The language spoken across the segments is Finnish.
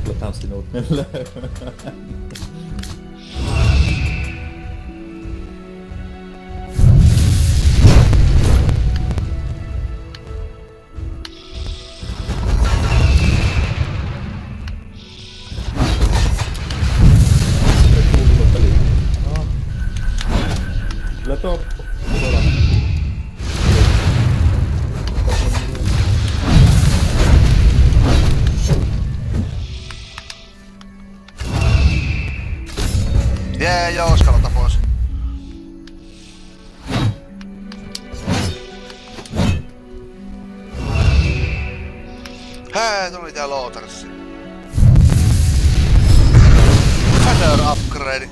Kyllähän sinut ne löydä. Kyllä tuo tuolla. Jee, jouskalata pois. Hää, tuli tää lootarissa. Another upgrade.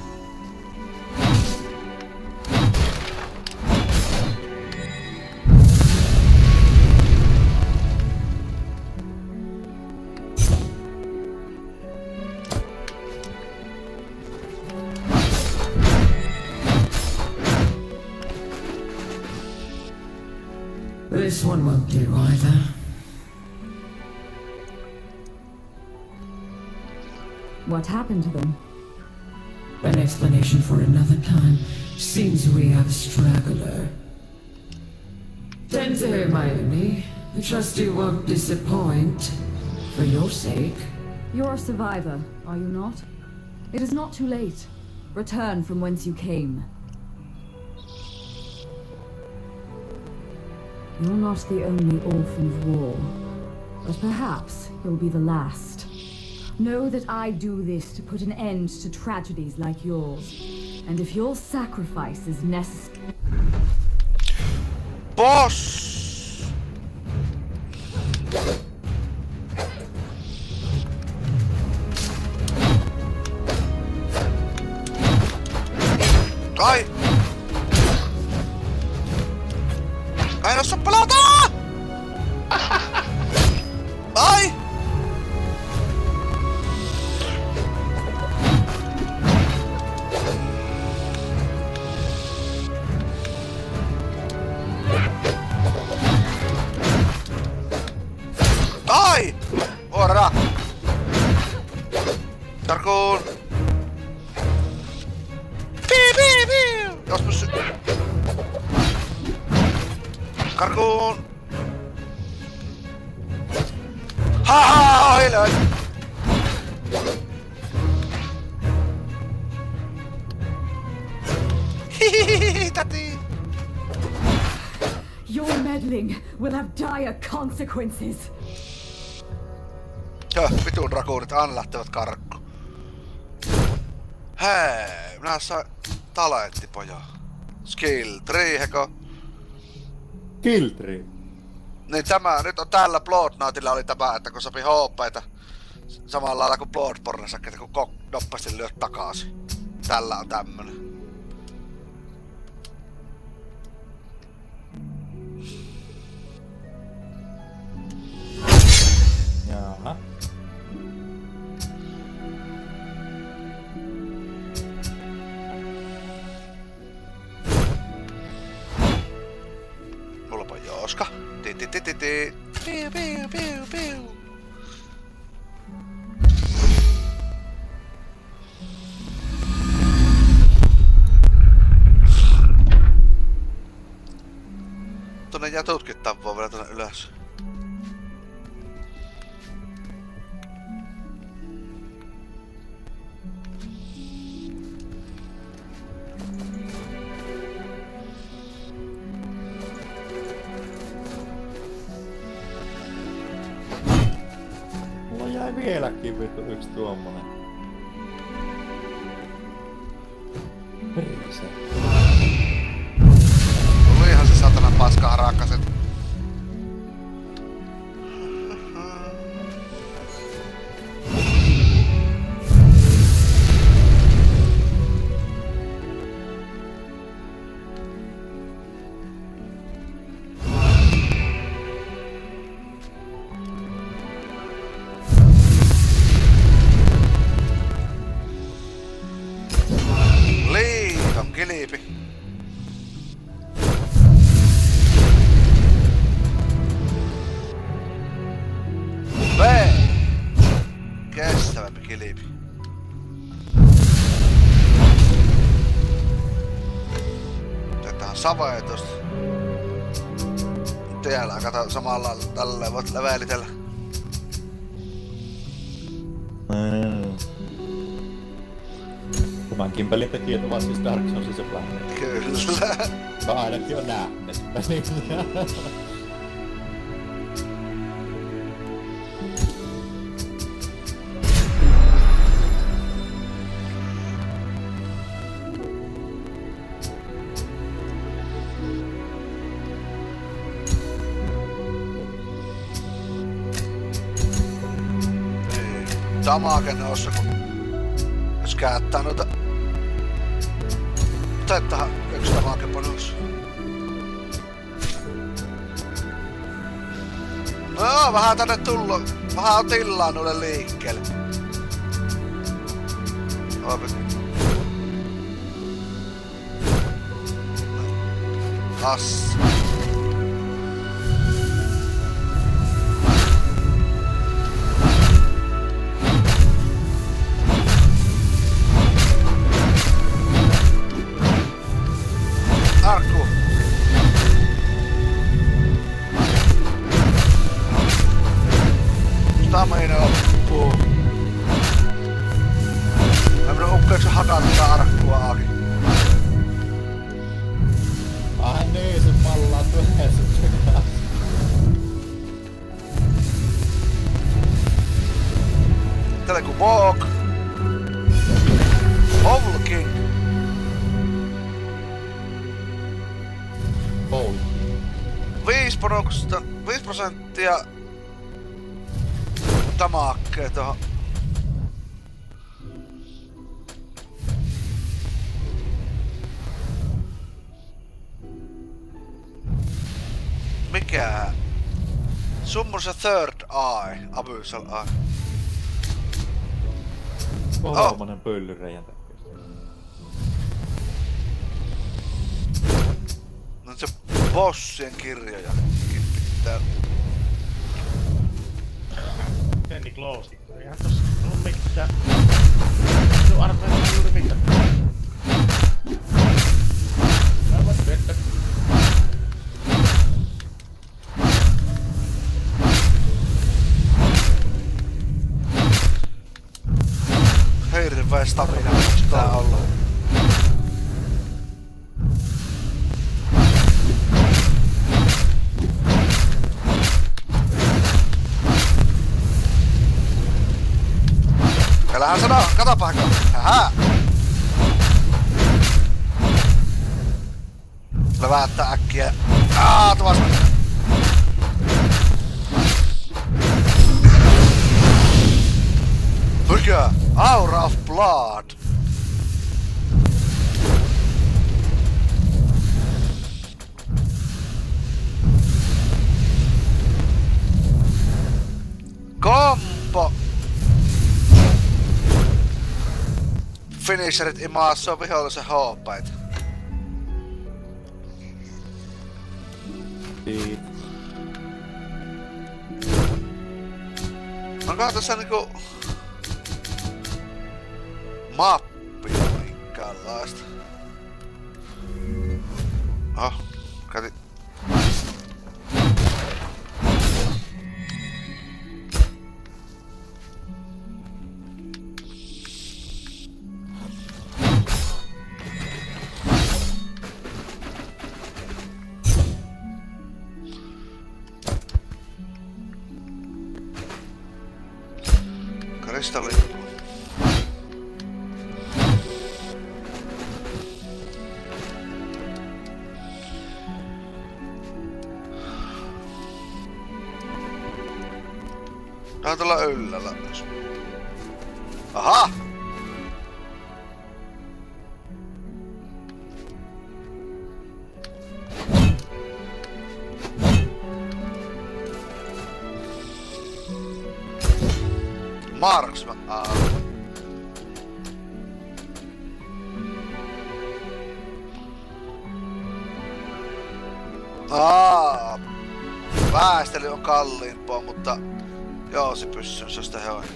This one won't do either. What happened to them? An explanation for another time. Seems we have a straggler. Tend to Hermione. I trust you won't disappoint. For your sake. You're a survivor, are you not? It is not too late. Return from whence you came. You're not the only orphan of war, but perhaps you'll be the last. Know that I do this to put an end to tragedies like yours, and if your sacrifice is necessary... Boss! Kai! Kai osaa pelata! Ai! Ai! Ora! Tarkkuun! Jos pysy... Karkuun! Haha! Ohiloin! Hihihihi, täti! Your meddling will have dire consequences. Joo, vitun rakuunit aina lähtevät karkku. Hei, minä sain talenttipoja. Skill 3, heko? Kill 3. Niin tämä, nyt on tällä Bloodknightilla oli tämä, että kun sopii HP:tä samalla lailla kuin Bloodborneissa, että kun nopeasti lyöt takaisin. Tällä on tämmönen. Jaha. Mulla on jooska. Ti. Piu. Tonne jää tutkittaa vaan vielä tonne ylös. Mulla jäi vieläkin vittu yks tuommoinen. Perse. Tulihan se satana paska harakkaset. kilpi. Otetaan savea tosta. Tiellä kato samalla tälleen voit levelitellä. Tämän Kimpelin tekijät ovat siis Dark Soulsissa Planet. Kyllä. Mä ainakin on nähnyt. Damage noussa, kun jos käyttää noita. Otettahan yksi damage bonus. No, vähän tänne tullu. Vähän on tilaa noille liikkeelle. Opi. Assa. Tarkkuus. Stamina loppuu. Mä menen ukkeeksi hakata tätä arkkua auki. Ai niin, se pallaa yhdessä kanssa. Tällä ku walk. King. Bowl. 5% damakkee tohon. Mikä? Summons a third eye. Abyssal eye. Kolmonen pöllyreijän takia. No se bossien kirjoja pitää. Penny Close. Eihän tossa oo mitään. Se on arvoin juuri mitään. Aivan vettä. Hirveä stamina pitää olla. Älähän sano, katopahko! Hähä! Levättää äkkiä. Tuvasta! Mikä? Aura of Blood! Kompo! Finisherit imassoo vihollisen hoopeita. Onkohan tässä niinku mappia minkäänlaista? Kati. Kristalli. Tää on tuolla yllällä myös. Aha! Marksman. Väestely on kalliimpaa, mutta joo, se pyssy, se on sitä hevonen.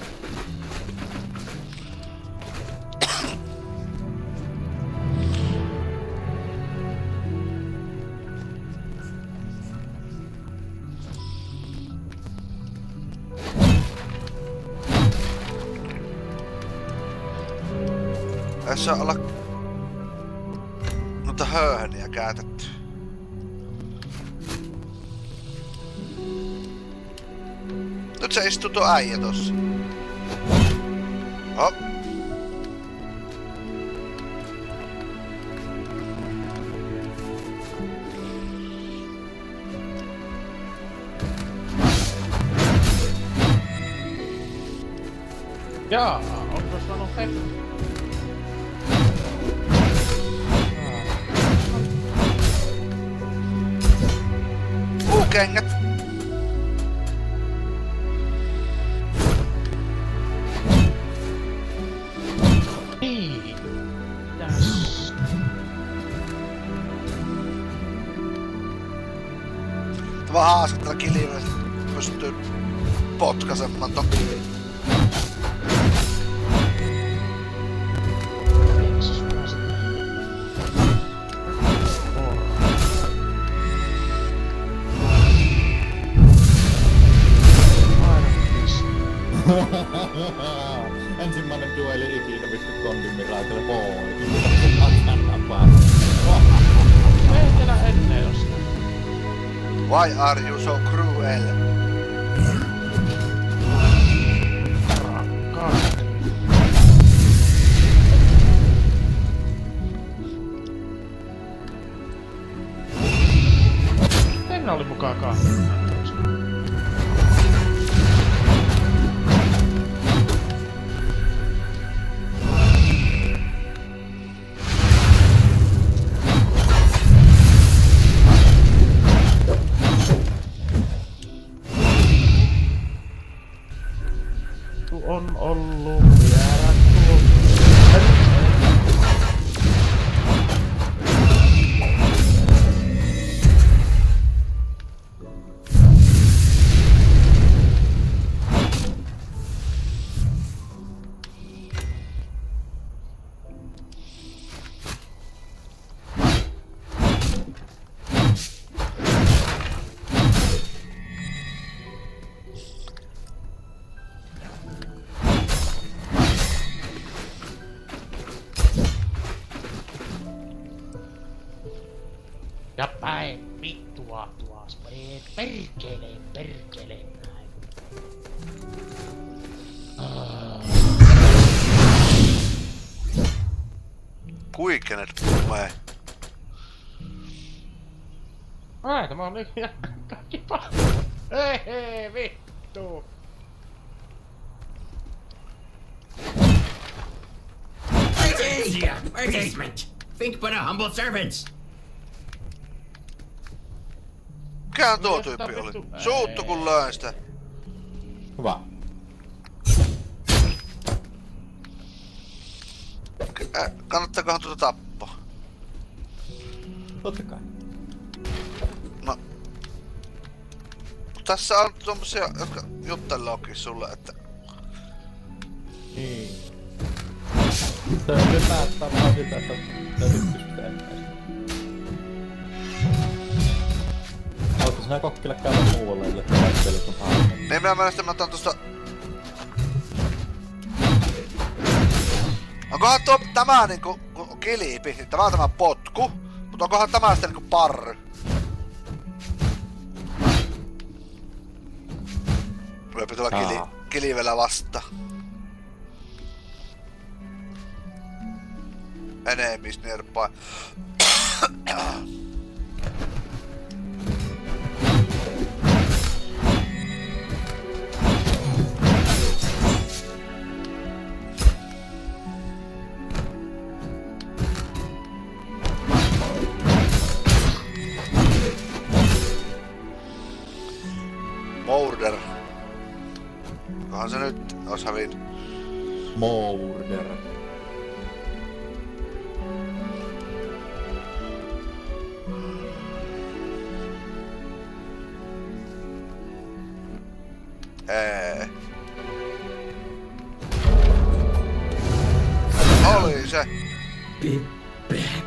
Kai saa olla noita höyheniä käytetty. Nyt se istuu tuo äijä tossa. Oh. Jaa, onko sanonut Pekka? Kengät! Niin. Yes. Tämä haaskattella kilivellä pystyy potkasemaan ton. Ensimmäinen dueli ikinä pysty kondimiraitelle pois. Ei tiedä ennen jostain. Why are you so cruel? Rakkaasti. Ennen oli mukaan kahden. On ollut vielä ja päin vittua tuas. Perkele näin. Kuikenet puhmee. Ai, tämä on nyt kaikki paljon. Hei, vittu. Asia! Advertisement! Think but a humble servants! Mikähän tuo tyyppi oli? Suuttu kun löin sitä. Hyvä. Kannattaakohan tuota tappaa? Totta kai. No. Tässä on tommosia, jotka juttelookin sulle, että... Niin. Se päättää vaan sitä, että täytyy pystyä eteenpäin. Haluatko sinä kokkille käydä muualle, että väittelet on hauska? Niin minä mielestä mä otan tosta... Onkohan tuo tämä niinku kiliipi, niin tämä on tämä potku, mutta onkohan tämä sitten niinku parry? Voipi tulla kilivellä vasta. Enemies nearby. Murder. Onkohan se nyt ois hävinnyt? Murder. Oli se. Be back.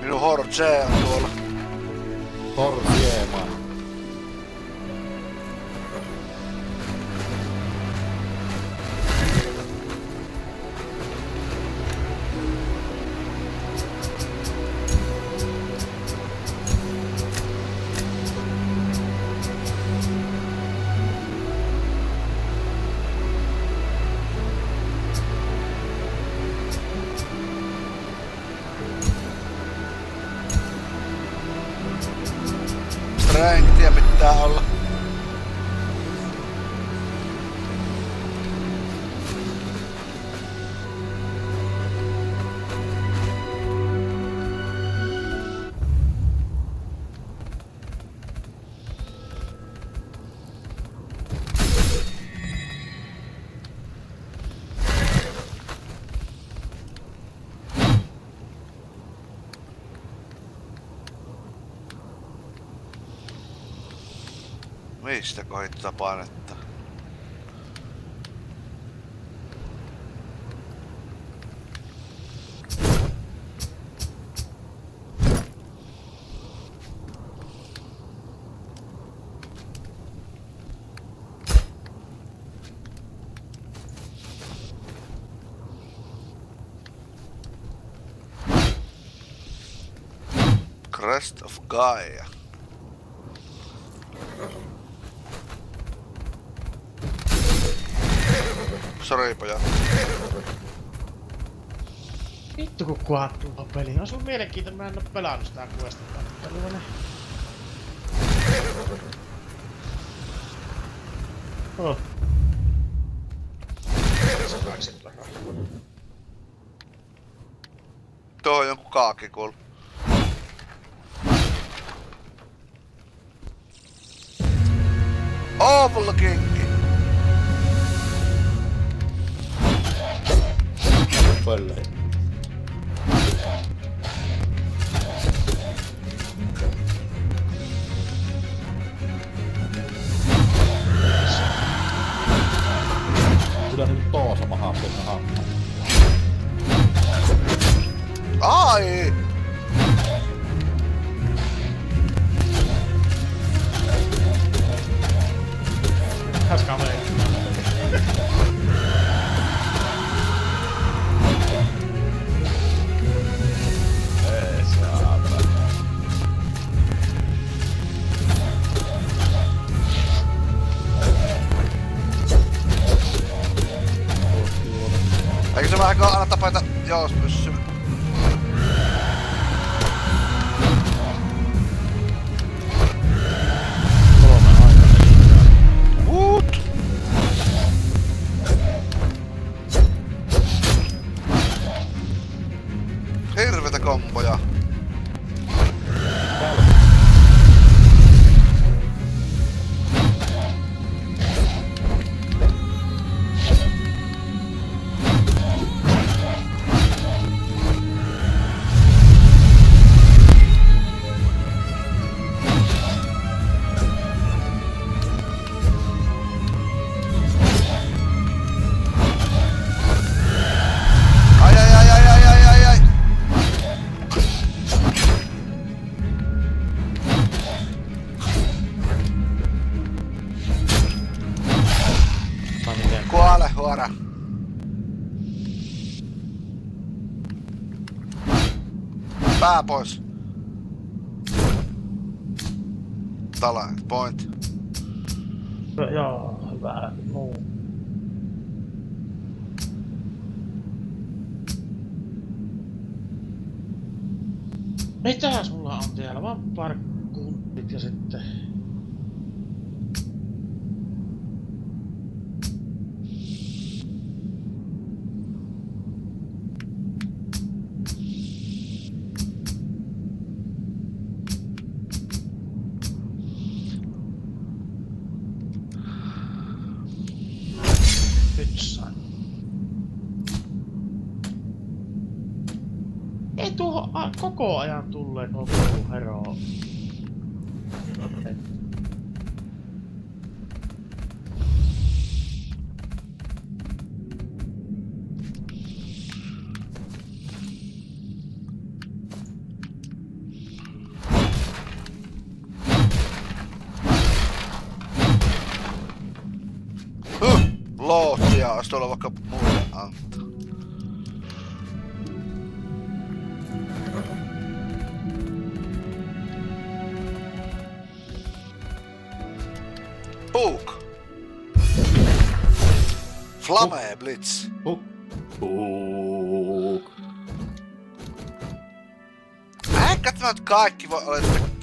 Minun Horge on tuolla. Torsieman. Strengthia pitää olla. Mistä koittaa painetta? Crest of Gaia. Sori pojat. Vittu kun kuhattuu tuo peli. On sun mielenkiintoinen, mä en oo pelannut sitä quest-tapahtelua. Oh. Tuo on jonkun kaakki kuul. Awful King! Pöllöi. Kyllä nyt toosa mahaa sinne hammaan. Ai! Häskaa menee. Eikö se vähän aina tapeta? Joo, pyssy. What? Hirvetä komboja. Kuole huora. Pää pois. Tala, point. Joo, hyvä. Muu. Mitä sulla on täällä? Vaan parkkuuntit ja sitten... Ei tuohon koko ajan tulleen nuo hero. tuolla vaikka muille antaa. Puuk! Flame Blitz. Ehkä tämä nyt kaikki voi olla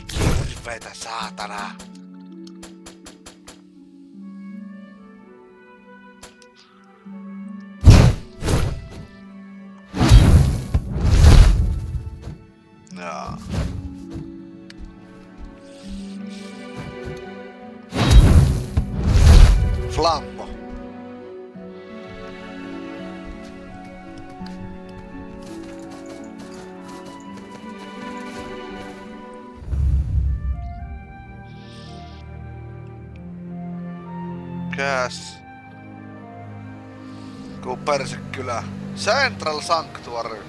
kirveitä, saatana. Jaa. Flammo. Käs. Persekylä. Central Sanctuary.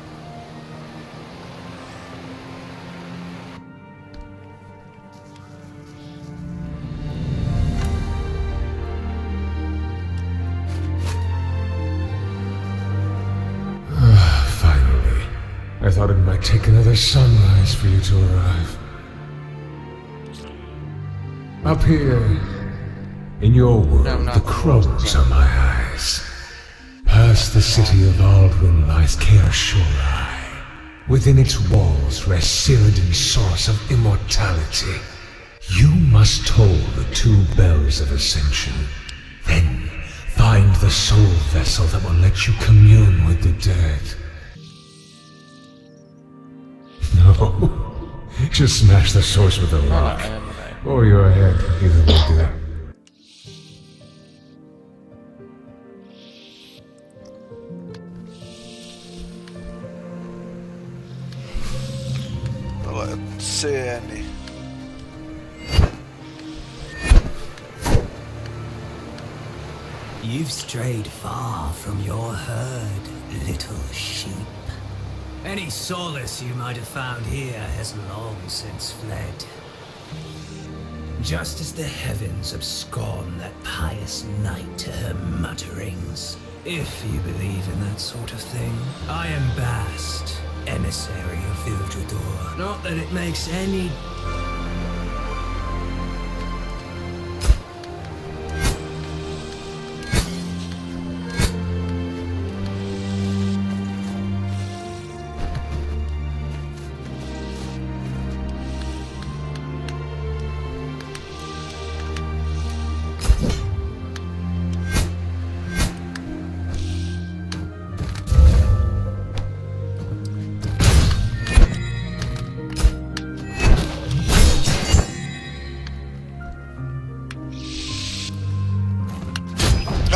Finally. I thought it might take another sunrise for you to arrive. Up here, in your world, the crows are my eyes. Past the city of Aldwin lies Keskusyksikkö. Within its walls rests Cyrodiil's source of immortality. You must toll the 2 bells of ascension. Then find the soul vessel that will let you commune with the dead. No, just smash the source with a rock. Or your head, either will do. Sieni. You've strayed far from your herd, little sheep. Any solace you might have found here has long since fled. Just as the heavens abscond that pious night to her mutterings. If you believe in that sort of thing, I am Bast, emissary of Vildredor. Not that it makes any...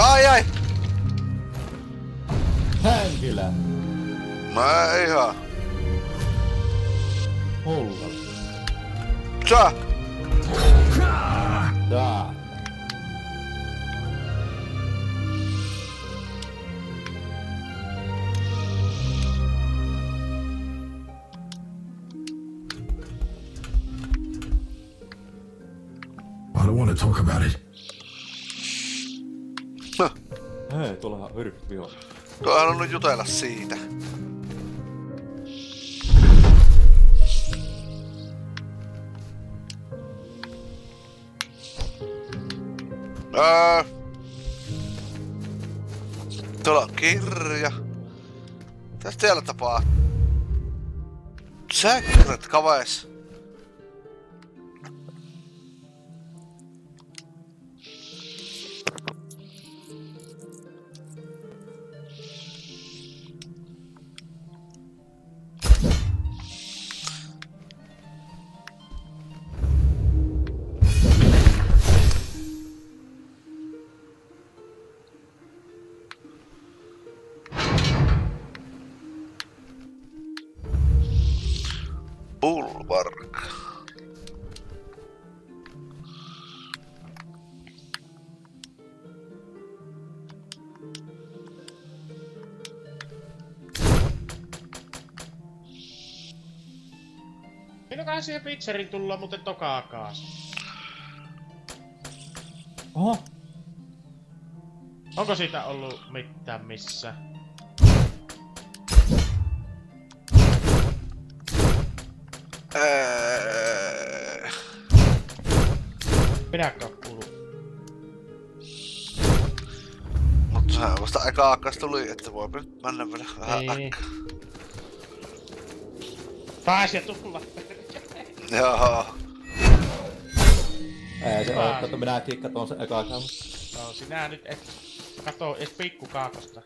Ai! Hänkilä. Mä ihan. Mulla. Tää! Tää. I don't want to talk about it. Hei, tuollahan yrkki on. Tuo on halunnut jutella siitä. Tuolla on kirja. Tästä siellä tapaa. Secret kaveis. Bulwark. Milloinkohan siihen pizzeriin tullaan muuten tokaakaan? Oho. Onko siitä ollut mitään missä? Minäkään kuulu. Mutta sehän vasta eka akkas tuli, että voi nyt mennä vielä vähän Niin. äkkä. Taas ja tulla. Joo. Ei se oo, että minäkin katon sen eka kerran. No sinä nyt et kato ees pikku kaakosta.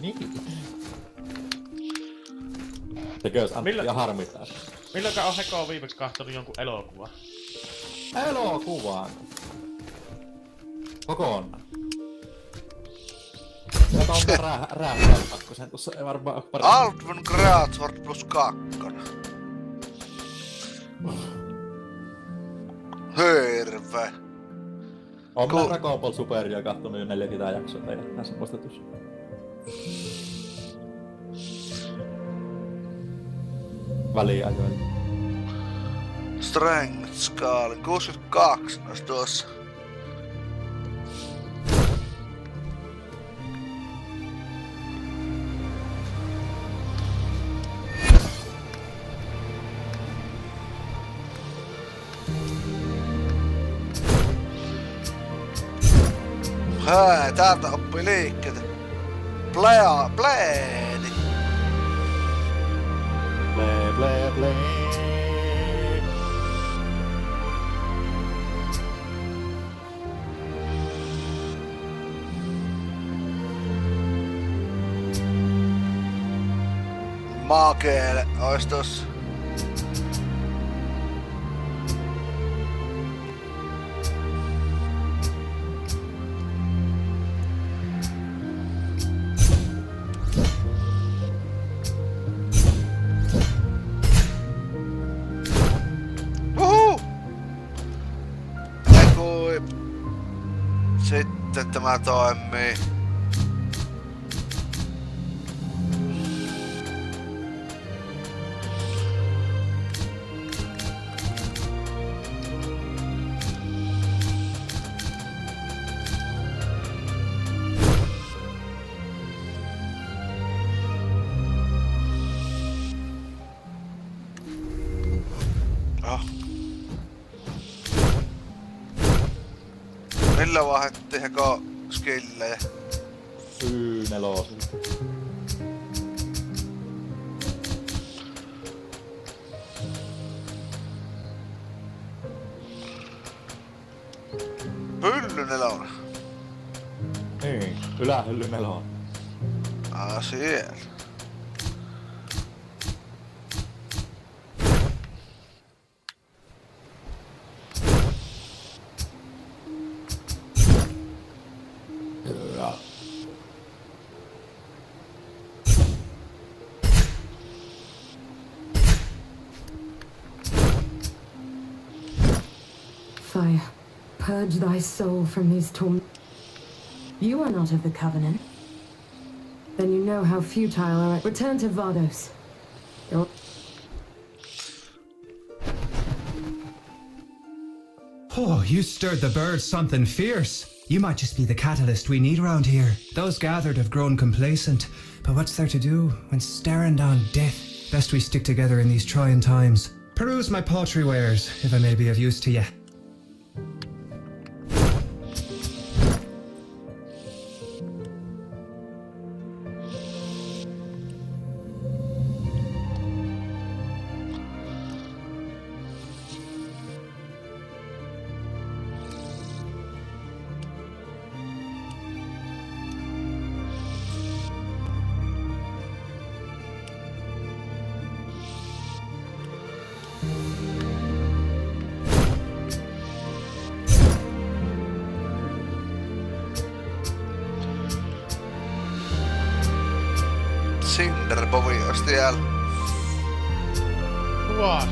Niin. Tekös Antti ja harmittaa. Milloinka on Heko viimeksi kahtonut jonkun elokuvan? Elokuvaan. Kokonaan. Tätä on rääppää kakkosen, tossa ei varmaan oo paremmin. Altvin Graafsword plus 2. Hirve. Oon minä Dragon Ball Superia kattonut jo 40 jaksoa teidän näissä muistetussa. Väliajoilla. Strength Skaalin 62 olisi tuossa. Hää, täältä oppii liikkeitä. Bleedi. Ble. Makeele ois tossa. Sitten tämä toimii. Millä vahettiin Heko skillejä? Y4. Pylly 4. Niin, ylähylly 4. Siellä. Fire, purge thy soul from these torments. You are not of the Covenant. Then you know how futile our... Return to Vardos. Oh, you stirred the birds something fierce. You might just be the catalyst we need around here. Those gathered have grown complacent, but what's there to do when staring down death? Best we stick together in these trying times. Peruse my pottery wares, if I may be of use to you. Cinderbovi ois tiellä. Kuvaa.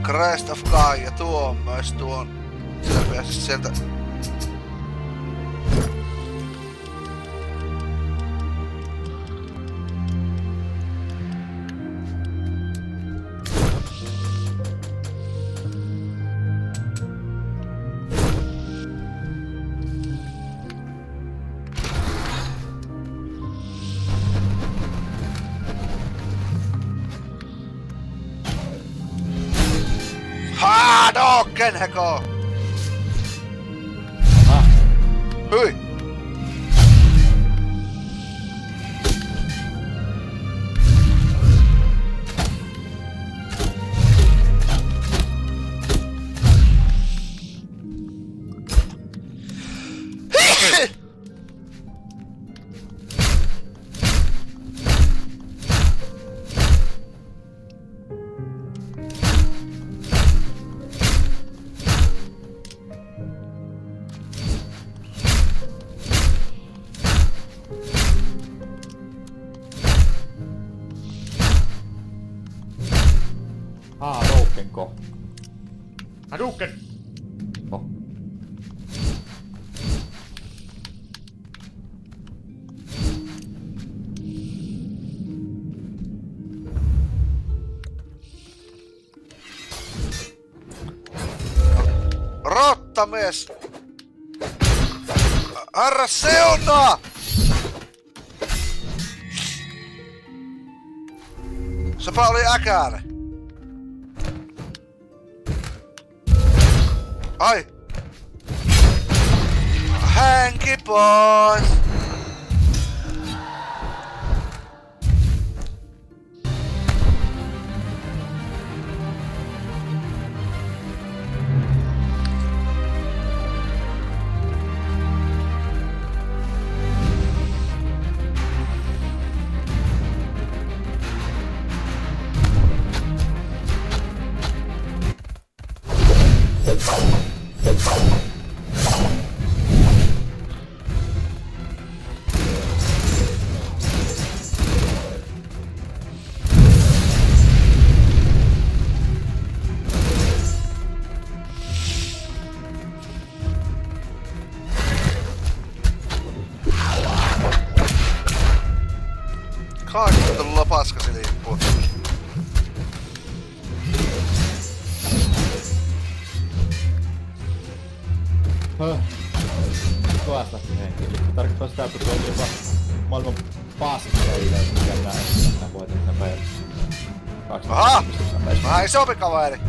Crest of Gaia, tuo on myös tuon. Sillä pääsis sieltä. Heko! Aha. Hyi! Roukenko. Hadouken! No. Rottamies! Herra Seuna! Sepä oli äkäinen. Ai! Hänki pois! Kaikki on tullut paskasi liippuu. Kovasti henki. Eli tarkoittaa sitä, että tuo oli jopa maailman paskista yleensä, mikä nää voitin nää päivät. Aha! Vähän isompi kaveri.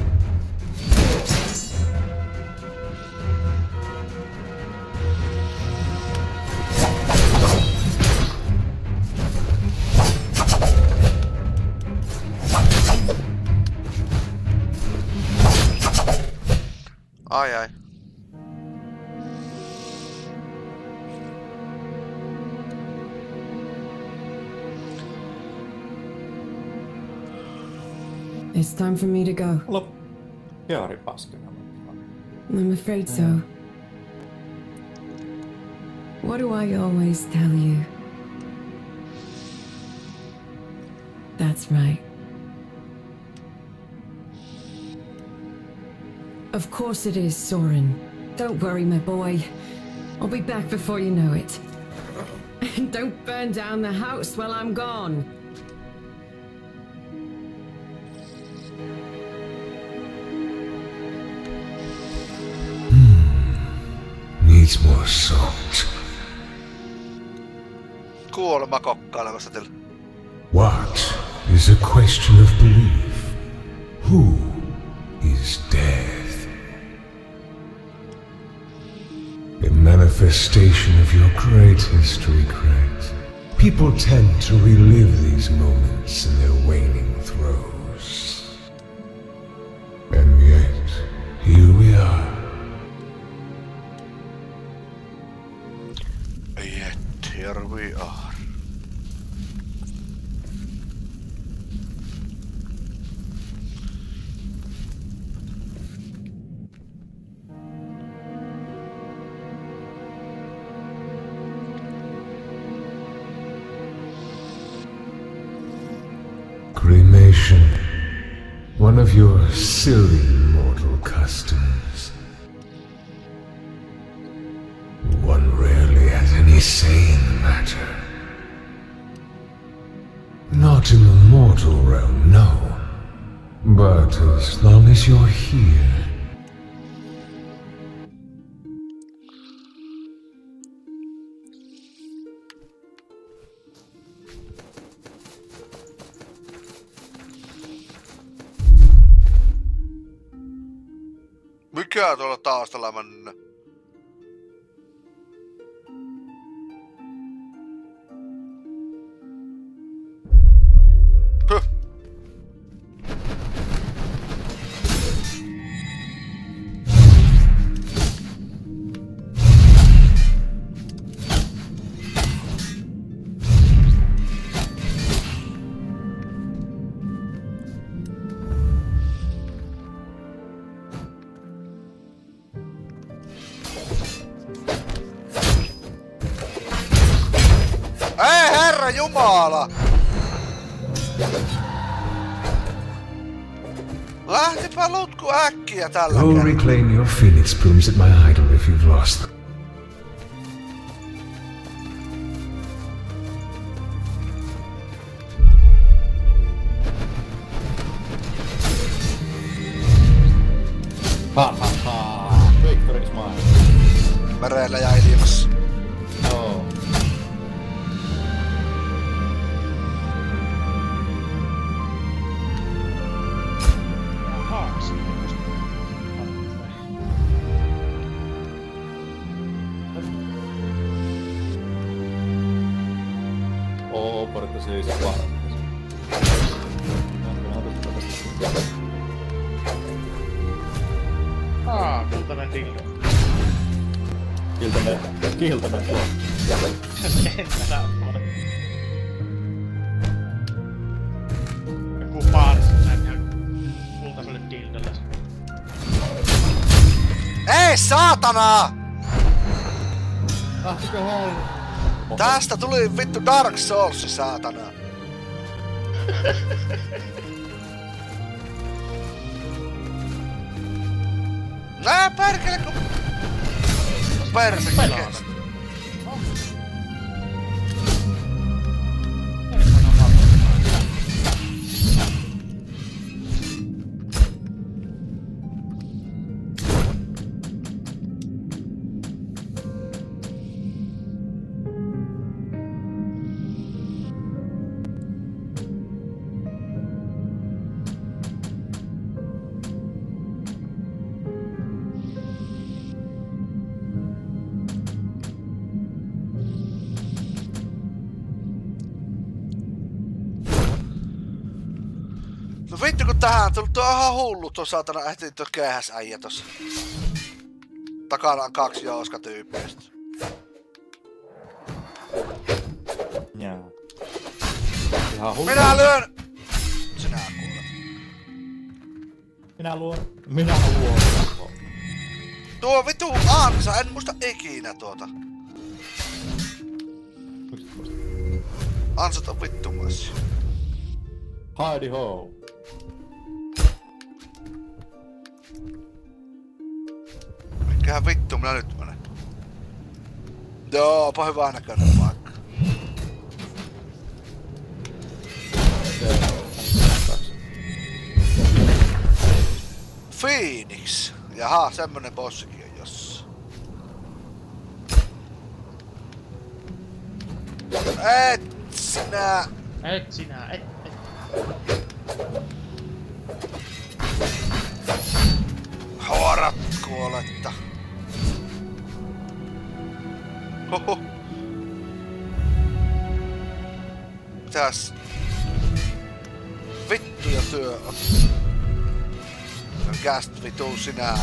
Ai ai. It's time for me to go. Piori paskina. I'm afraid so. What do I always tell you? That's right. Of course it is, Soren. Don't worry, my boy. I'll be back before you know it. Don't burn down the house while I'm gone. Needs more salt. Kuolema kokkailemassa till. What is a question of belief? Who is death? A manifestation of your greatest regret. People tend to relive these moments in their waning throes. And yet, here we are. Yet here we are. Cremation. One of your silly mortal customs. One rarely has any say in the matter. Not in the mortal realm, no. But as long as you're here. Mikä tuolla taustalla mennä? Höh. Ei herra jumala! Lähtipä lutku äkkiä tällä Go kertaa. reclaim your phoenix plumes at my idol if you've lost them. Ha ha ha. Victory is mine. Merellä ja ilmassa. Joo. Ahaa, sitten Oo, porukka siis varmaan. kultainen dildo. Kiltanen. En mä ole. Joku baarissa näin ihan kultaiselle dildolle. Ei saatana! Lähtikö hei? Tästä tuli vittu Dark Souls, saatana. Nää perkele ku... Perse kes. No vittu kun tähän on tullut, tuo on ihan hullu tuo saatana ehtii tuo kehäsäijä tossa. Takana on 2 jouskatyyppiä. Jaa. Ihan hullu. Minä lyön! Sinä kuulet. Minä luon. Tuo vittu ansa, en muista ikinä tuota. Ansat on vittu massi. Heidi ho. Mikähän vittu minä nyt menen? Joo, onpa hyvä näköinen paikka. Phoenix. Jaha, semmonen bossikin on jossa. Et sinä. Et. Horat kuoletta. Hoho. Mitäs? Vittu ja työ on. Käst vitu sinä.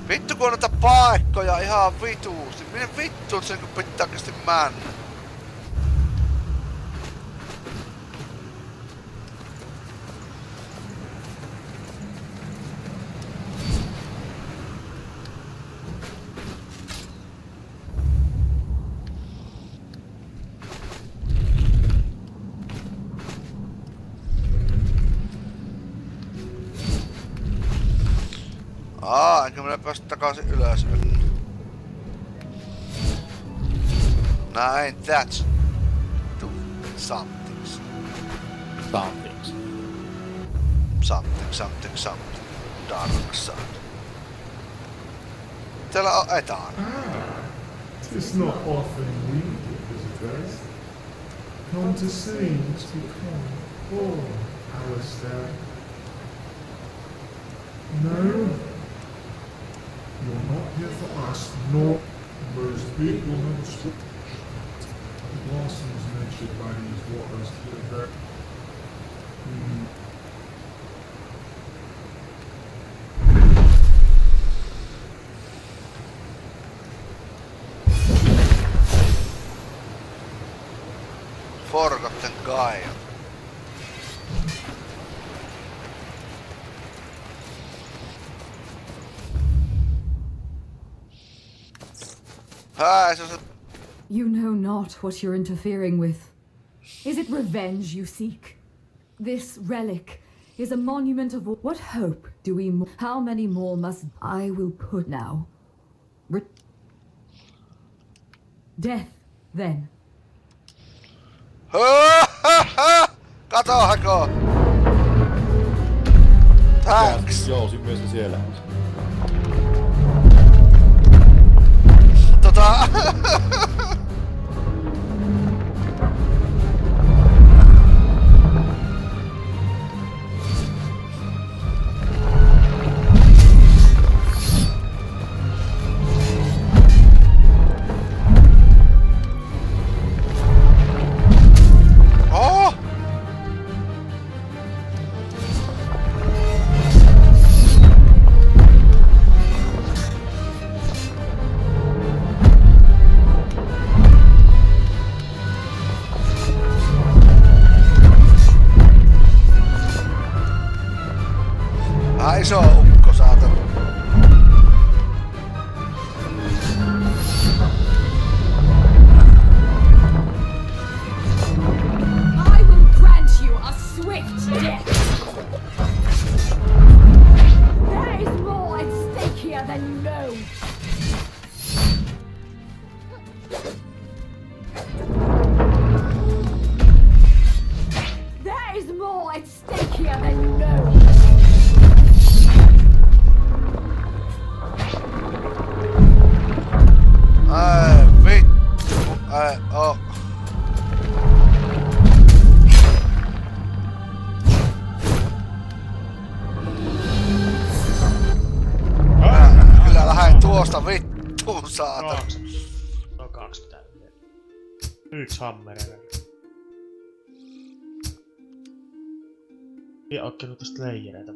Vittu kun on näitä paikkoja ihan vituusti. Minne vittuun sen kun pitää oikeesti mennä? Enkä minä päästä takaisin ylös. Näin, that's to something. Something. Dark side. Täällä on etaan. It's not often we get visitors. Come to see must be come. Oh, Alistair. No, you're not here for us, nor those big women. The blossoms mentioned by these waters here that. Forgotten Gaia. You know not what you're interfering with. Is it revenge you seek? This relic is a monument of what hope do we? How many more must I will put now? Death, then. Katohako! Thanks! Jousi myös siellä. Iso ukko, saatana. I will grant you a swift death. There is more at stake here than you know. There is more at stake here than you know. Kyllä lähden tuosta vittuun, saatana. No 2 pitää tehdä. Yksi hammerinen. Ja oikein tästä leijereitä.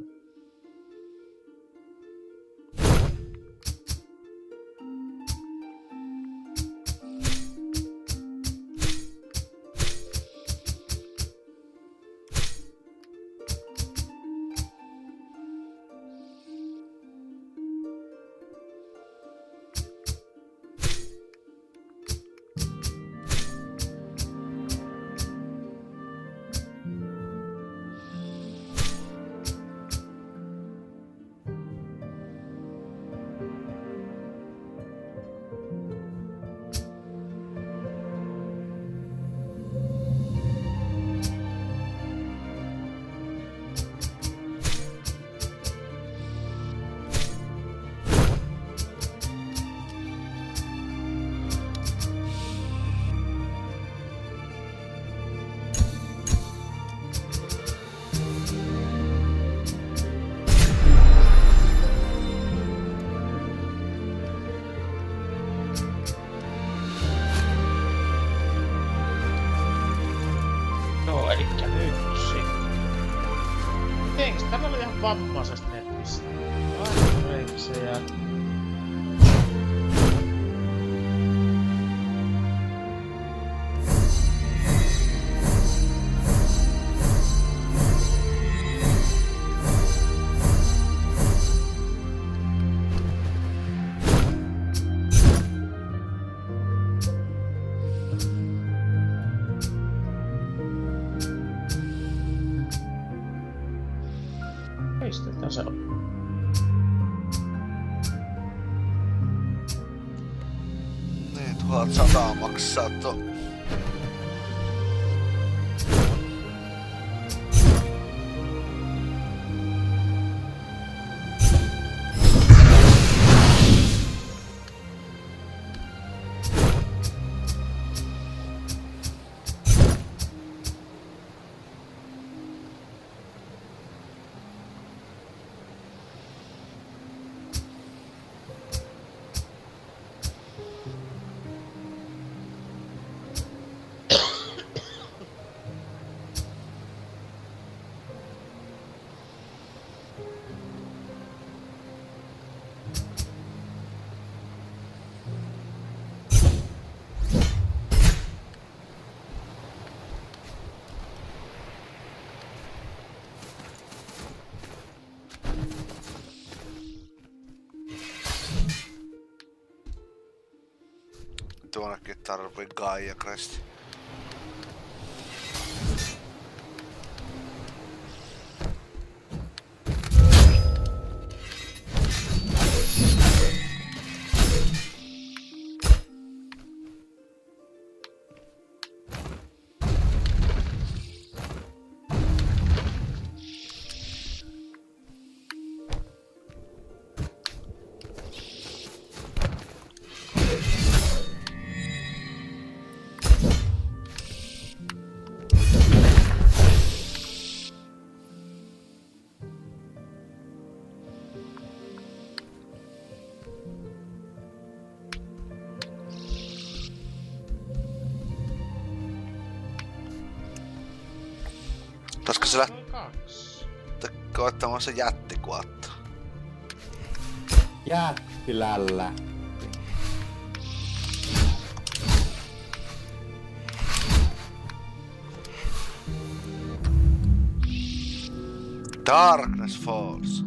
Elikkä nyt sitten. Eiks täällä oli ihan vammaisesta netistä? Aireksejä. Pistetään se on. 1100 maksaa tuo. Tuonnekin tarvii Gaia Crest. Pitäisikö se lähteä koettamassa jättikuottaa? Jättilällä. Darkness Falls.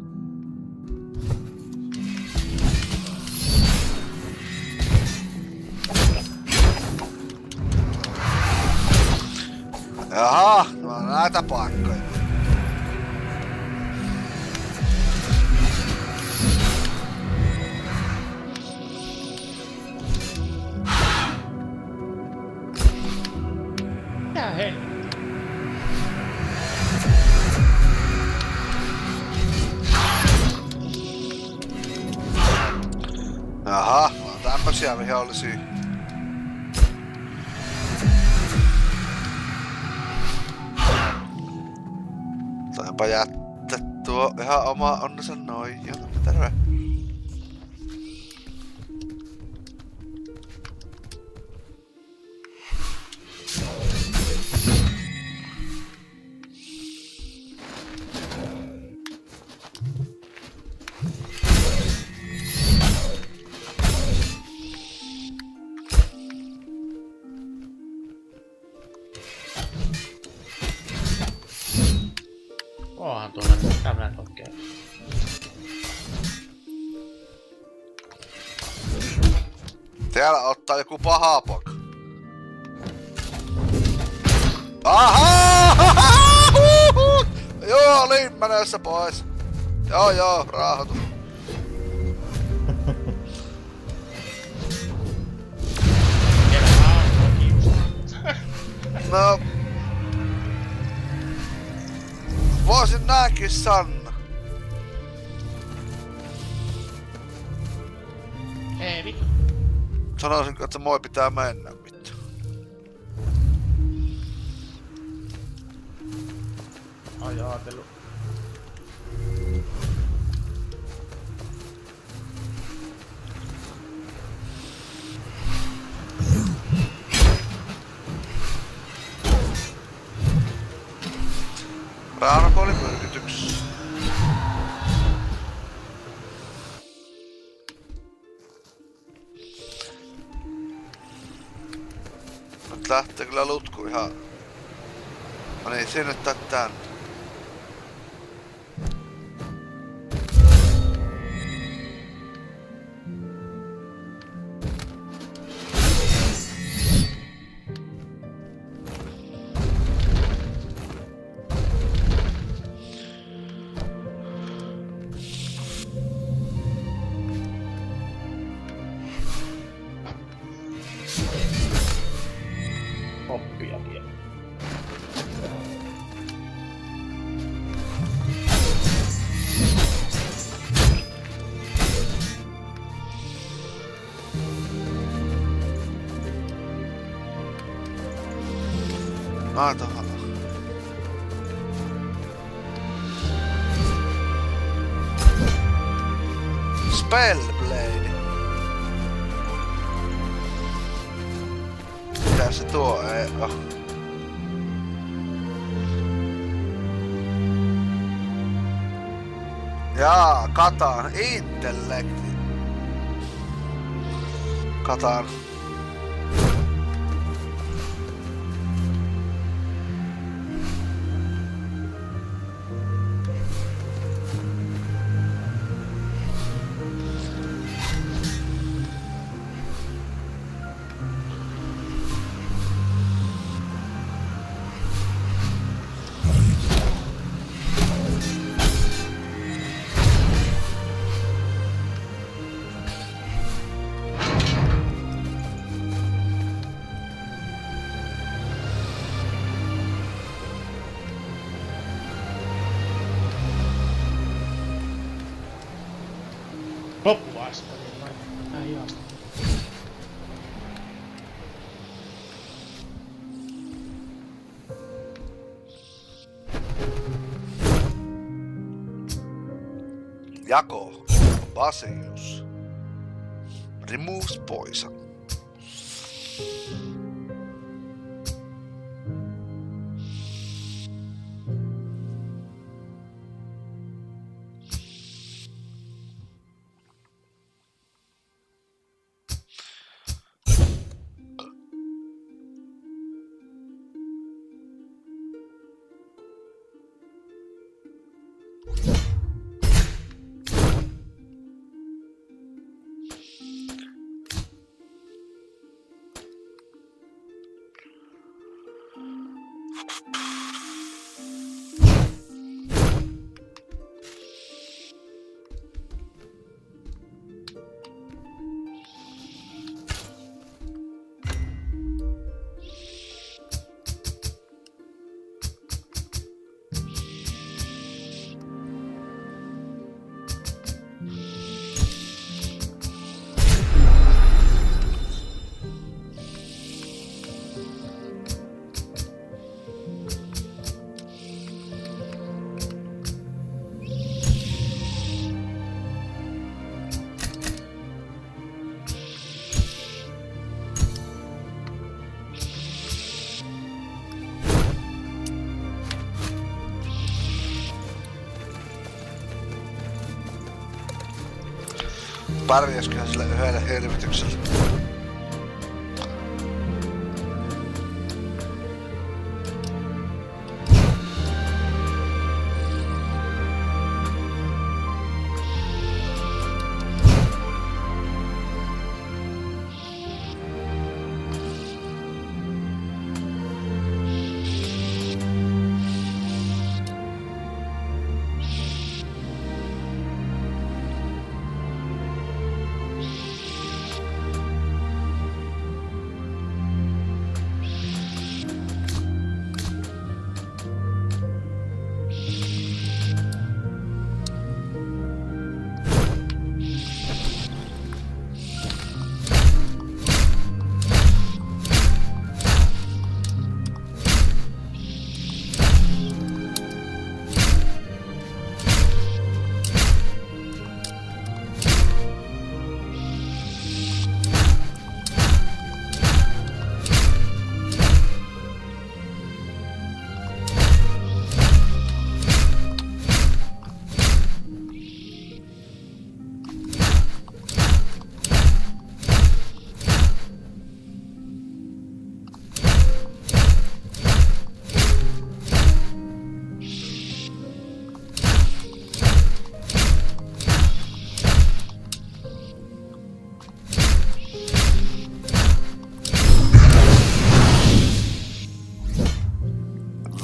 Jaha, no näitä paikkoja. Mitä hei? Jaha, on tämmösiä vihollisia. Taipa jättää tuo ihan oma onnensa noin. Joo, terve. Onhan tuolla tämmönen kokea. Täällä ottaa joku paha poka. Ahaa! Joo, olin menössä pois. Joo, raahoitu. No. Voisin näinkin Sanna. Ei vittu. Sanoisinko, että moi pitää mennä vittu. Ai ajatellut. Raunapuolimyrkytyks. Nyt lähtee kyllä lutku ihan. No niin, sinne tai tänne. Tuohon. Spellblade. Mitä se tuo ei oo? Jaa, Katan. Intellekti. Katan. Loppuvaista, näin hiasta. Jako. Basius. Removes poison. Pärjäsköhän sille yhdelle hirvitykselle?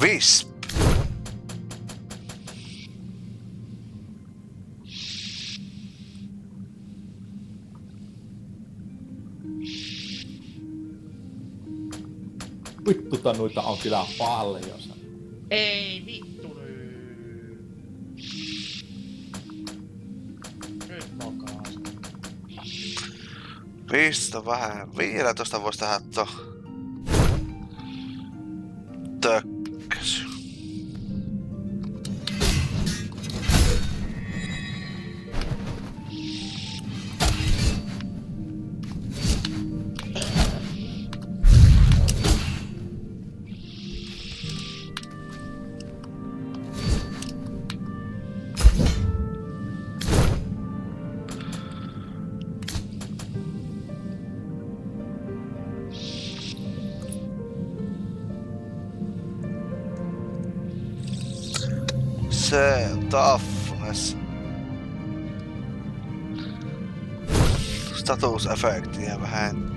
Wisp. Vittuta noita on kyllä paljon. Ei vittu nyt. Nyt mokaas. Pistä vähän. 15 vois tehdä tökkäsy. Se toughness. Statusefektiä vähän.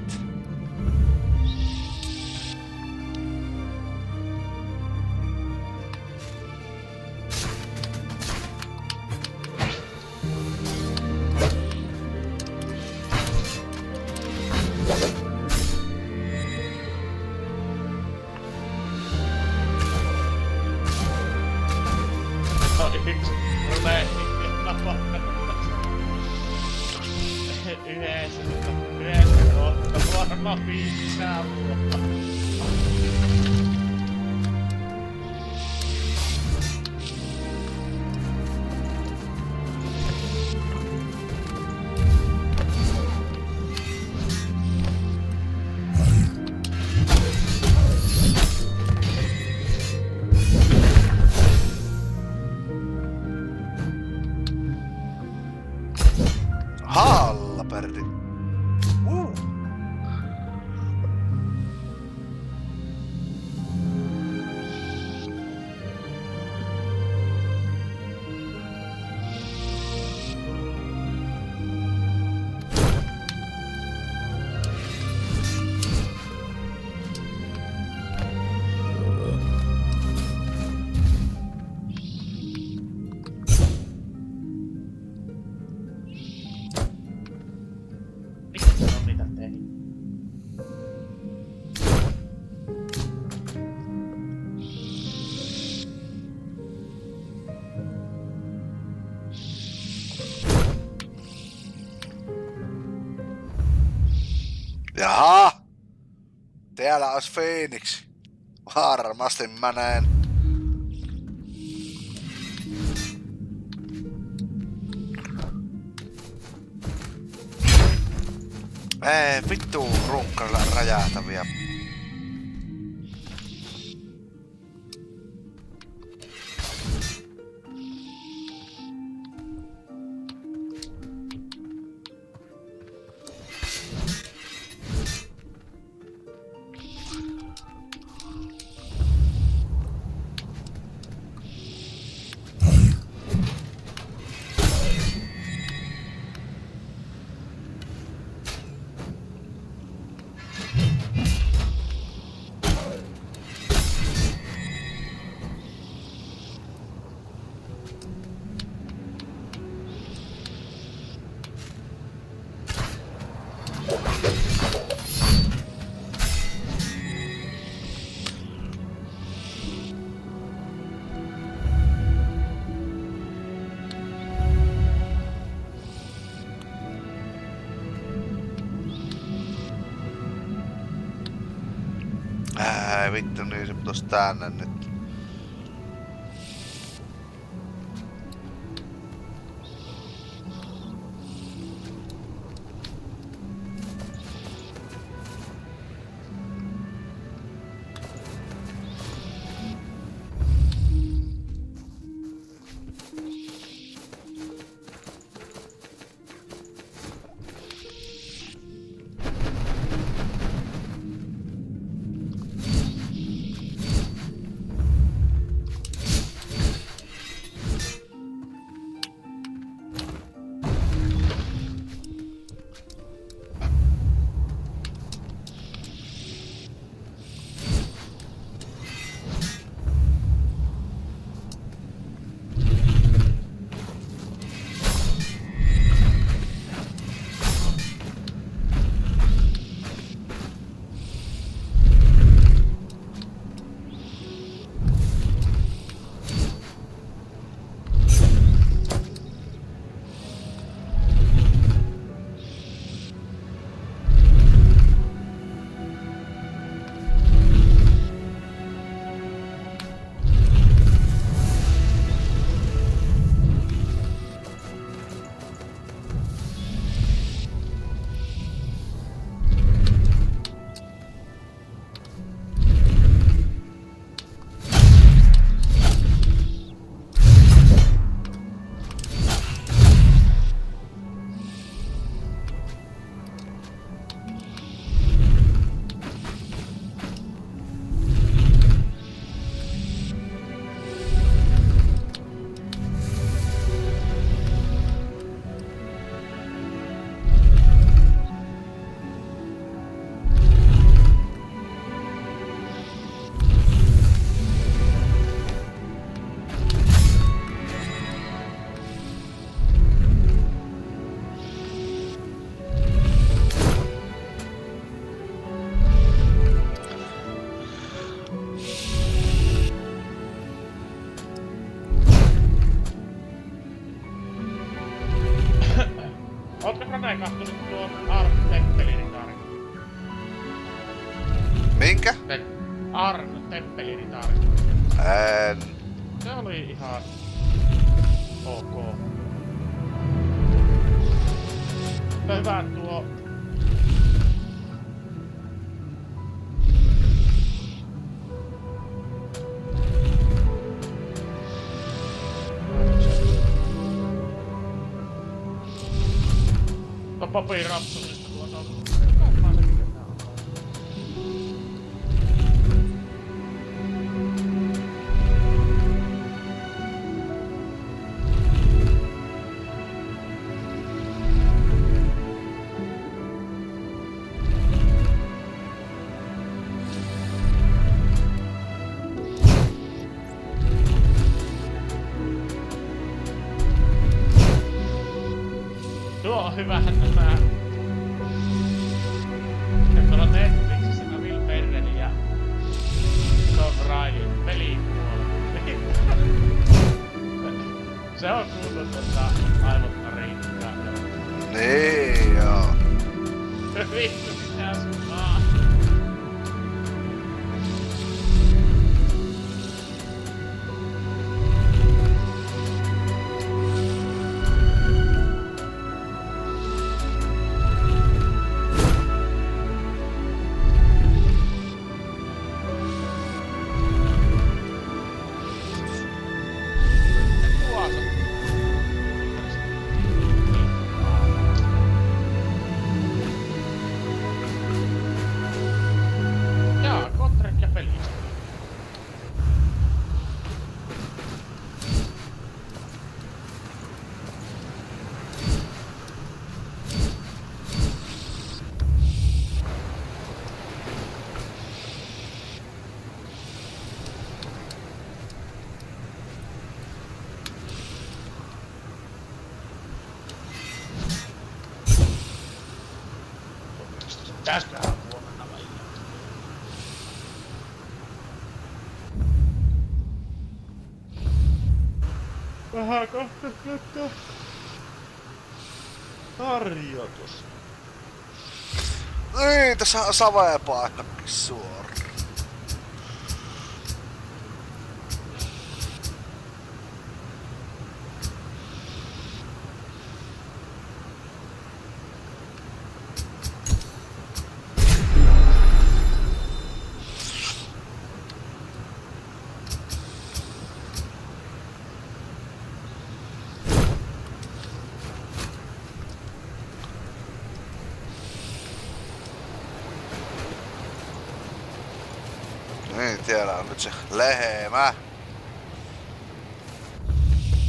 Hallaperdi. Jaha! Täällä olisi Phoenix. Varmasti mä näen. Ei vittu runkkalla räjähtäviä. Vittu, niin se putos tänne nyt. kattonut tuon Arn-temppeliritaari? Minkä? Arn-temppeliritaari. En. Se oli ihan ok. Mutta hyvä tuo... Tuo Popin Rapsodista tuota on... Katsotaan se mikä tää on. Tuo on hyvähän tämä... Ja tuolla Netflixissä mä Will Ferrellin ja Tom Ryan pelipuolella. Se on kunnon aivottarikkaa. Niin joo. Vittu mitä sun maa. Jaa, Kotrek ja pelistä. Tästähän huomenna vai? Vähän kahteketta. Harjoitus. Niin, tässä on savea paikkakin suoraan. Niin, tiedä on nyt se lehmä.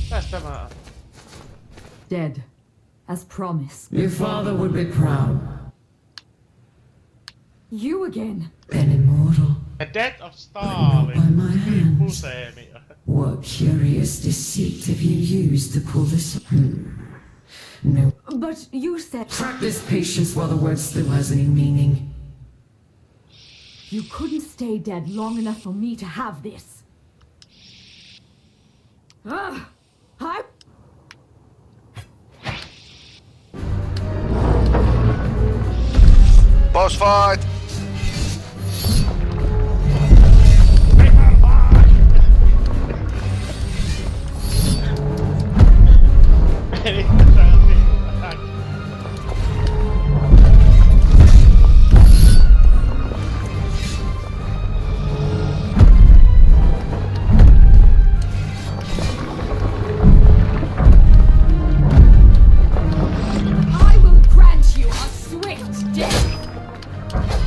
Tästä mä... Dead, as promised. Your father would be proud. You again? An immortal. The Death of By Stalin. my hands. Museemio. What curious deceit have you used to pull this? No. But you said Practice patience while the word still has any meaning. you couldn't stay dead long enough for me to have this. Boss fight! Eli tässä on vähän. I will grant you a swift death.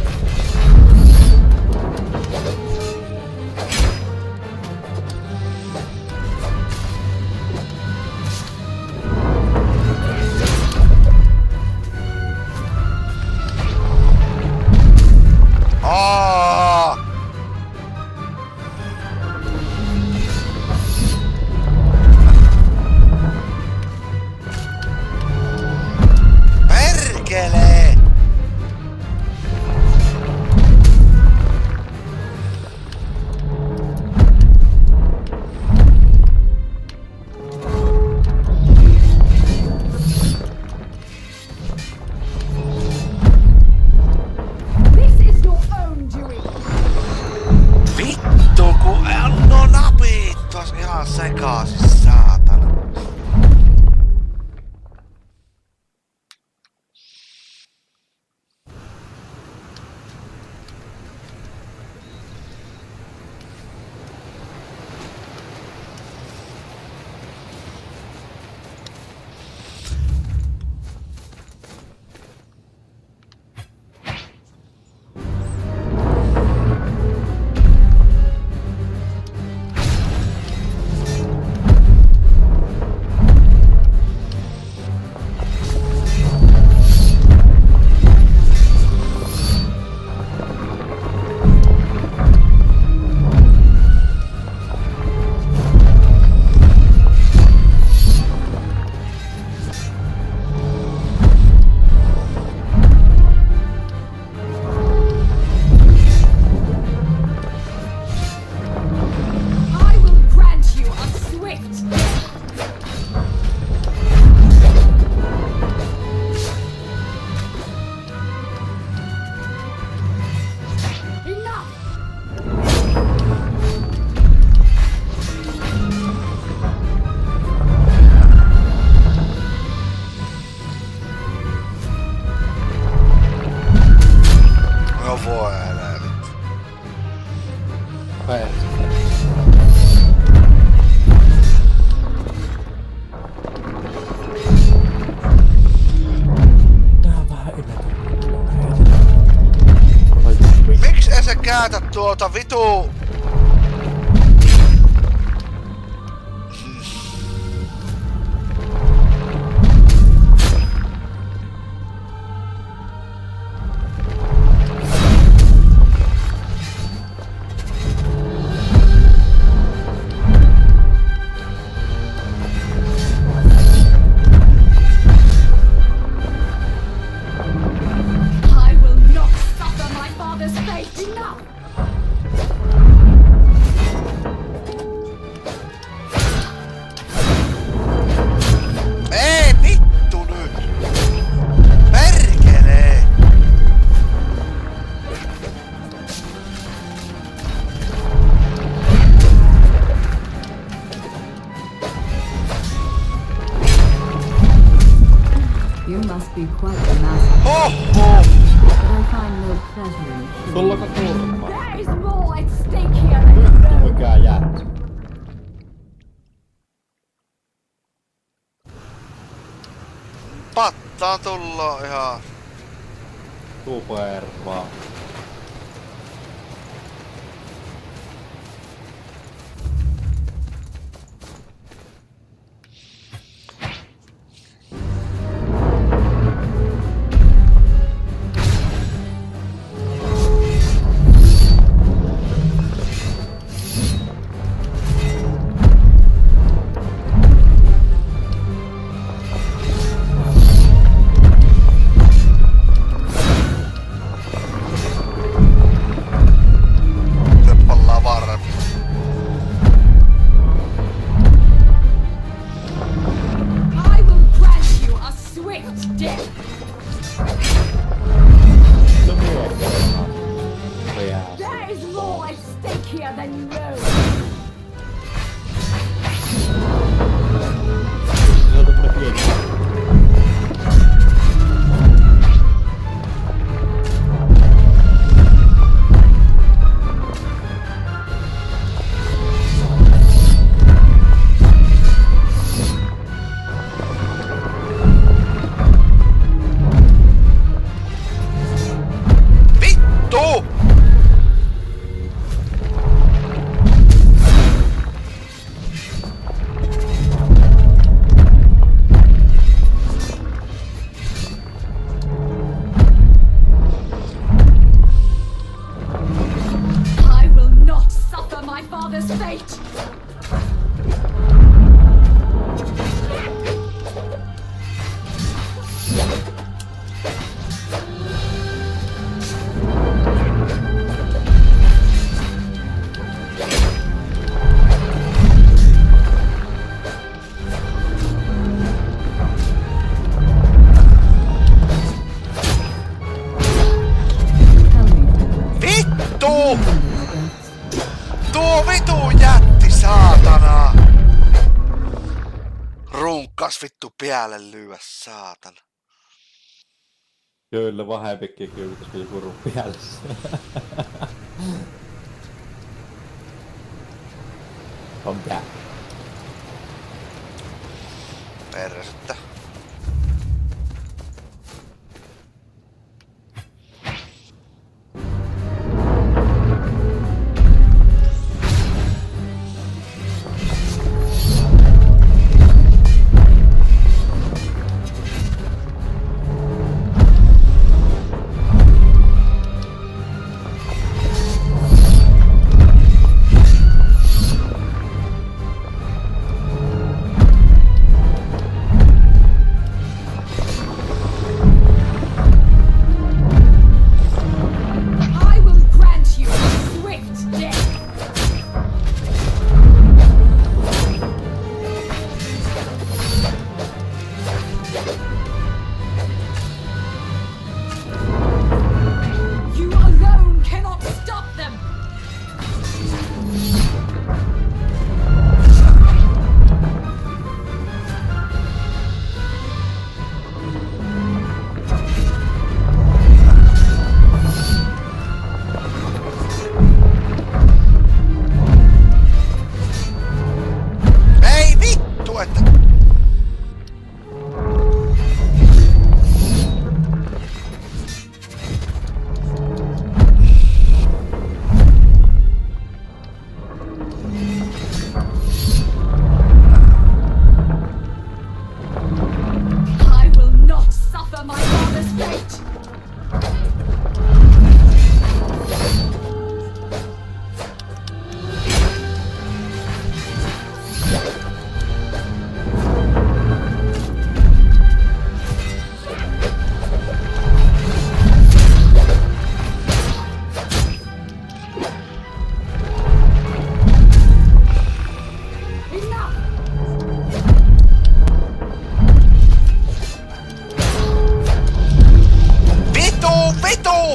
Tuos ihan sekaisin, saatana. Käytä tuota vitu... Be quite the master. But I find no pleasure in killing. Tullako turma? There is more at stake here than you know. Mikä jää? Pattaan tulloo ihan. Super vaan. Tuo vitu jätti, saatana! taas vittu päälle lyö, saatana. Kyllä vahempikin kyllä, koska joku ruppiällessä. On tää. Persettä.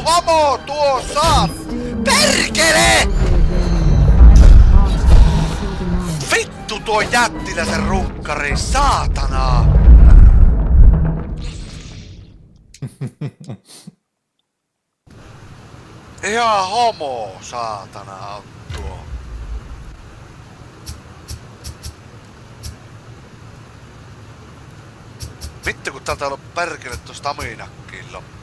Vamo tuo saa! Perkele! Vittu tuo jättiläisen runkkari, saatana! Ihan homo, saatana, on tuo. Vittu kun täältä on perkele tuo staminakkiin loppuun.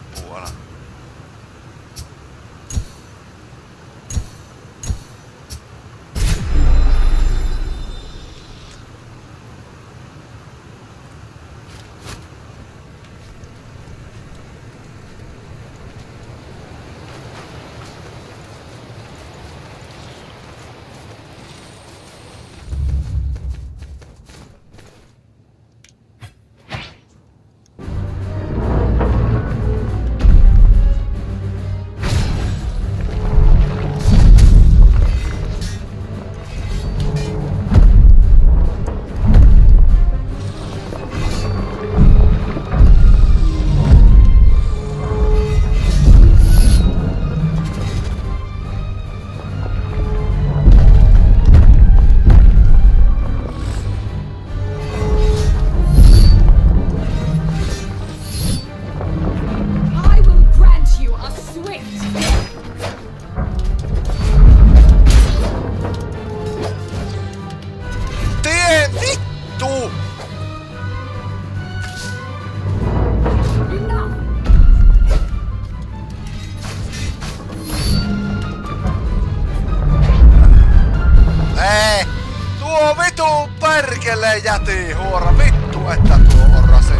Jäti huora vittu, että tuo on rasi.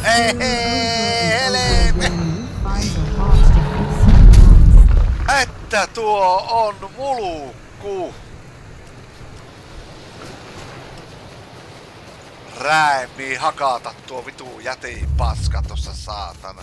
Helme! Että tuo on mulukku. Räimii hakata tuo vitu jäti paska tossa saatana.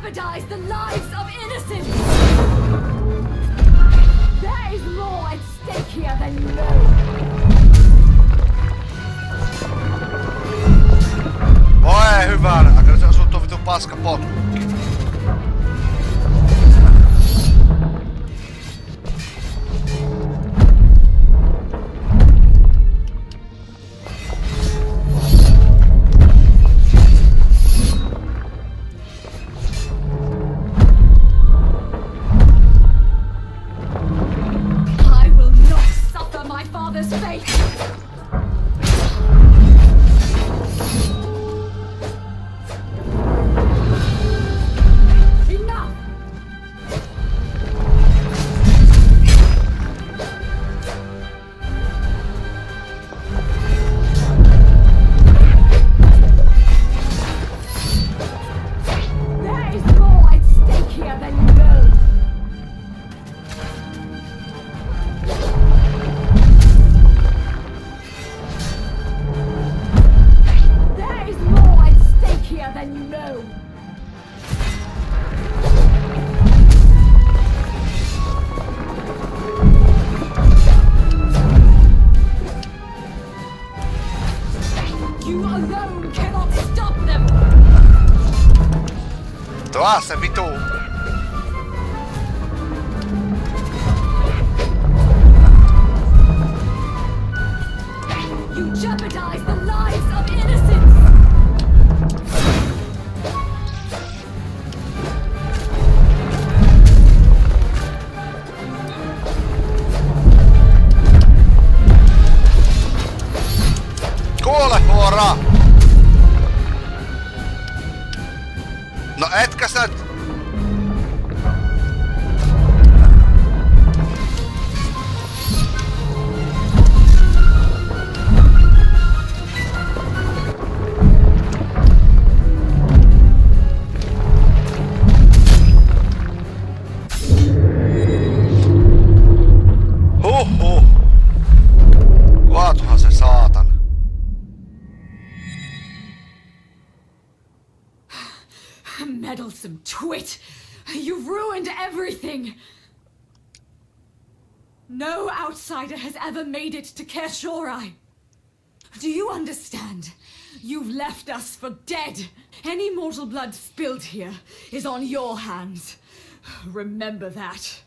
jeopardize the lives of innocents! There is more at stake here than you know! Voi hyvänä, kyllä se osuu tuo vitun paska potkukki. I will not suffer my father's fate! Enough! There is more at stake here than you know! There is more at stake here than you know! You alone cannot stop them! Tuo se vitu. You jeopardize the lives of innocents! Kuole huora! No etkä sä... Huhhuh. Kuvaatuhan se saatan. Meddlesome twit! You've ruined everything! No outsider has ever made it to Keskusyksikkö. Do you understand? You've left us for dead. Any mortal blood spilled here is on your hands. Remember that.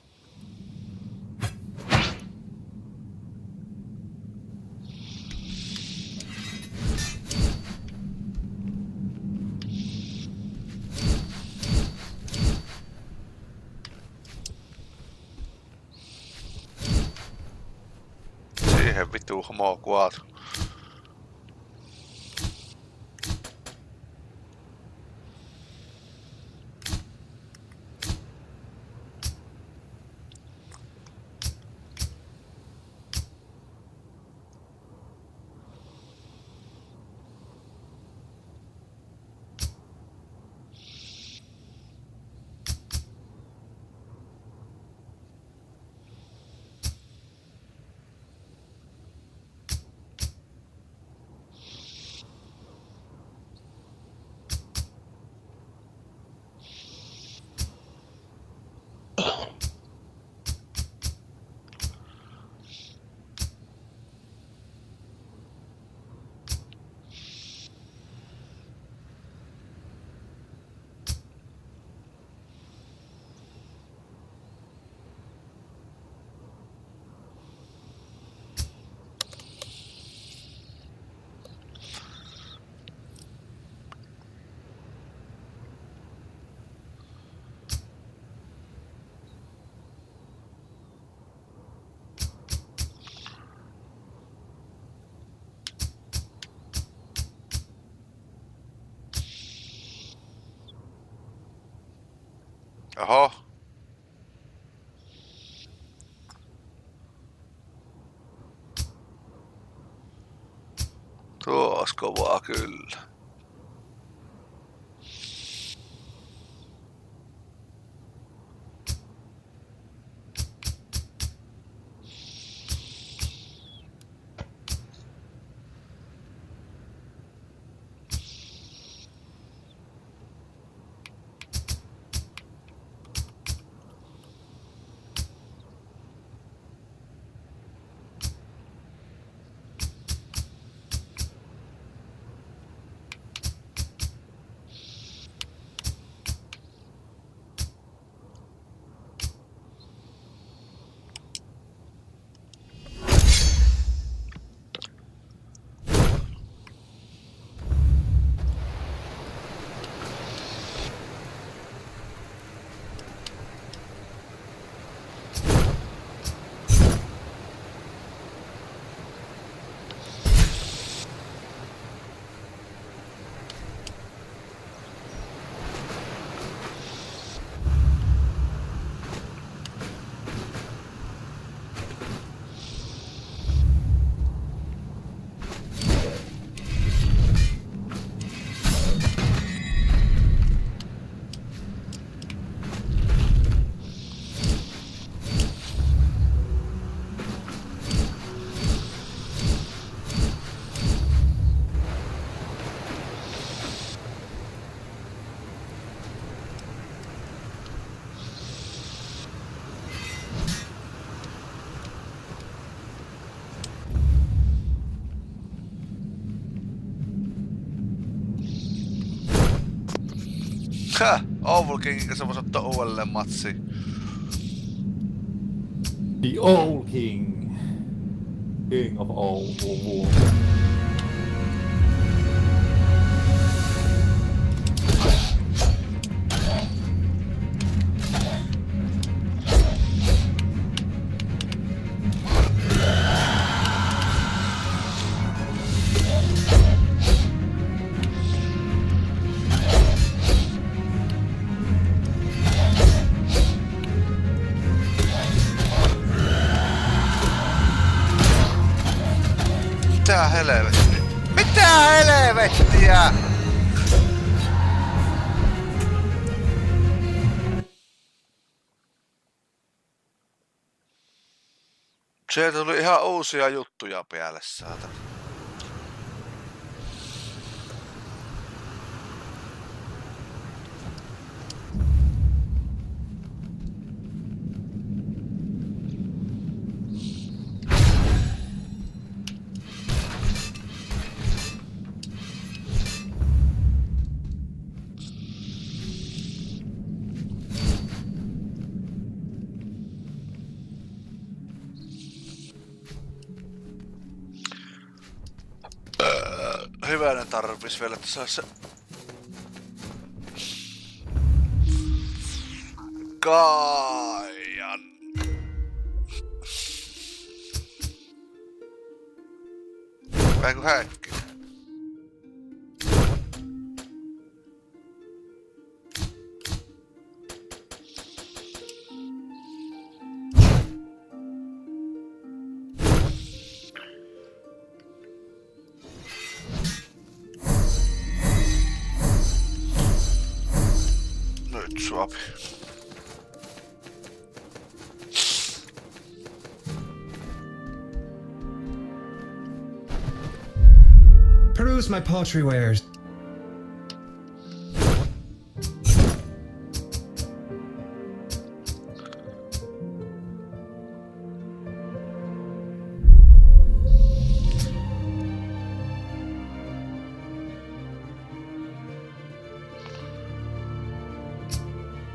Siihen vitu homo kuvaatu. Oho. Tuo ois kovaa kyllä. Oval Kingin kanssa vois ottaa uudelleen matsi. The Old King. King of all. Mitä helvettiä? Mitä helvettiä? Sieltä tuli ihan uusia juttuja päälle, saatana. Hyvänen tarvis vielä, että saisi se Kaajan. Eiku hetki. Swap. Peruse my paltry wares.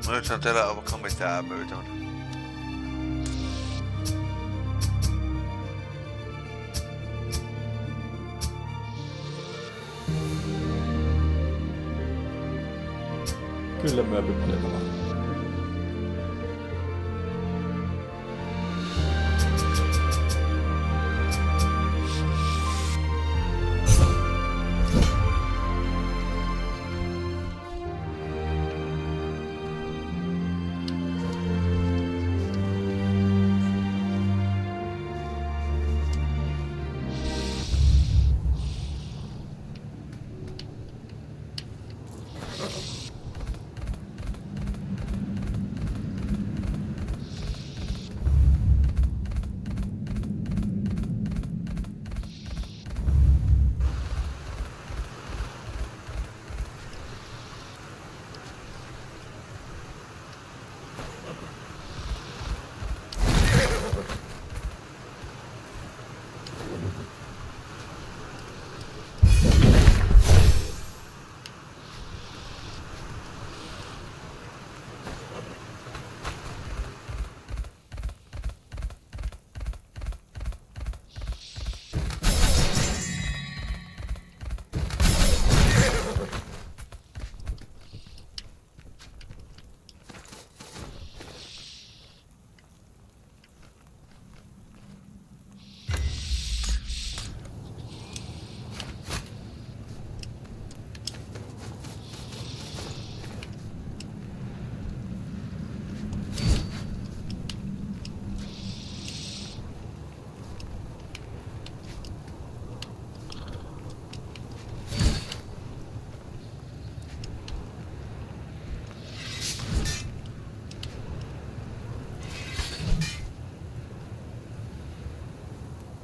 Nythän teillä on vaikka mitään myytävänä. Kyllä myöpy paljon tavalla.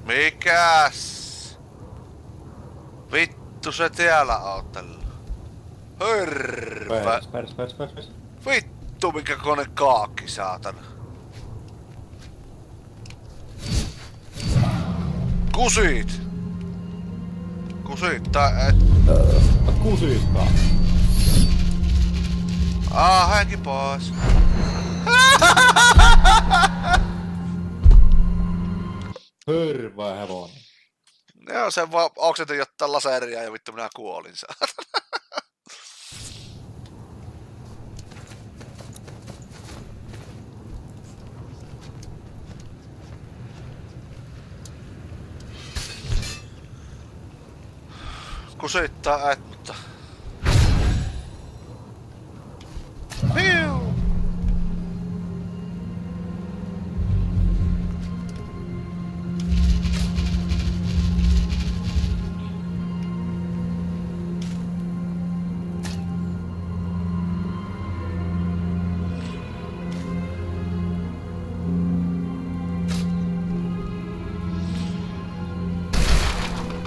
Mikäs? Vittu se täällä ootella. Hörpä. Pers. Vittu mikä kone kaakki saatana. Kusit tai et. Kusiittaa. Henki pois. Hörvää hevonen. Joo, sen vaan oksetin jotain laseria ja vittu minä kuolin saatana. Kusittaa et, mutta... Piu!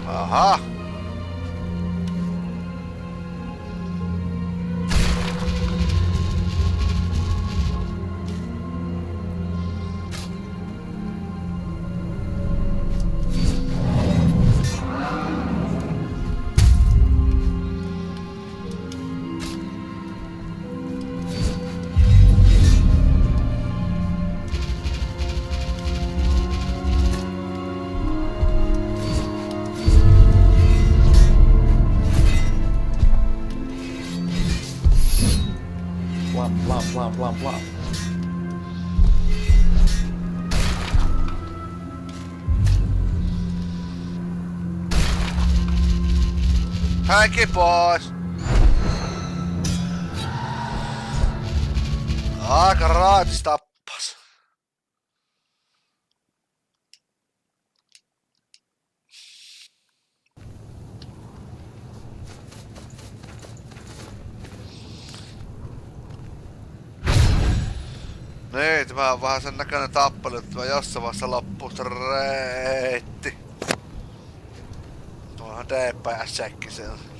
Aha! Bla. Henki pois! Aika raatis tappas. Niin, tämä on vähän sen näköinen tappelu, että tämä jossain vaiheessa loppuu se reitti. Tuohan DPS-sekki siellä.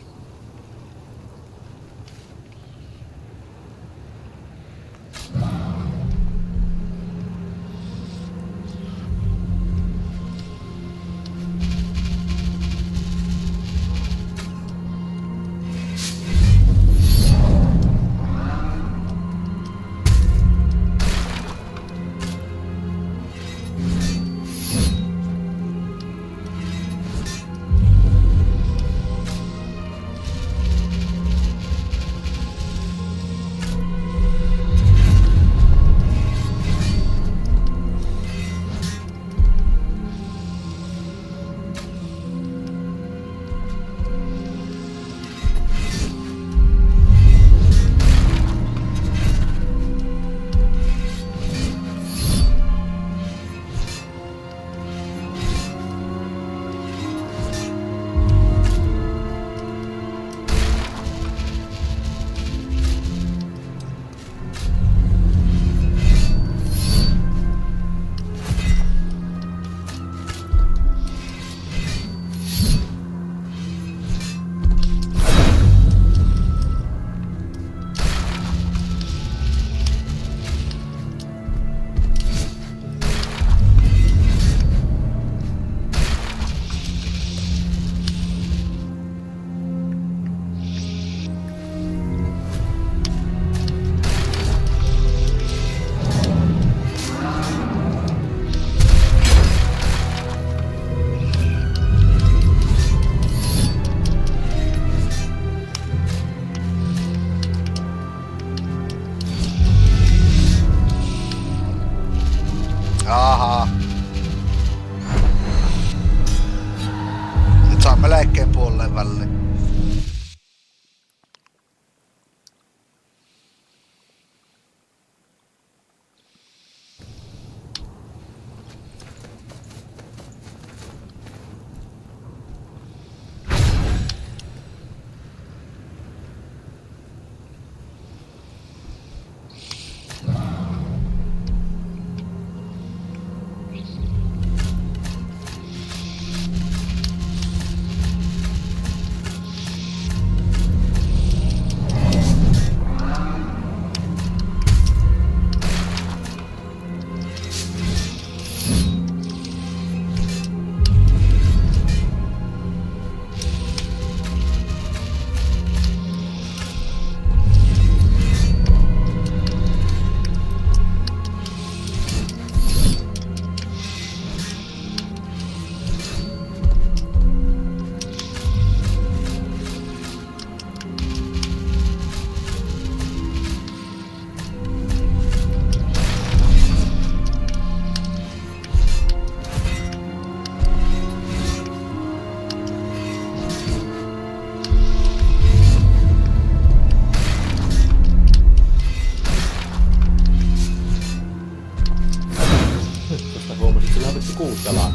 kuutella.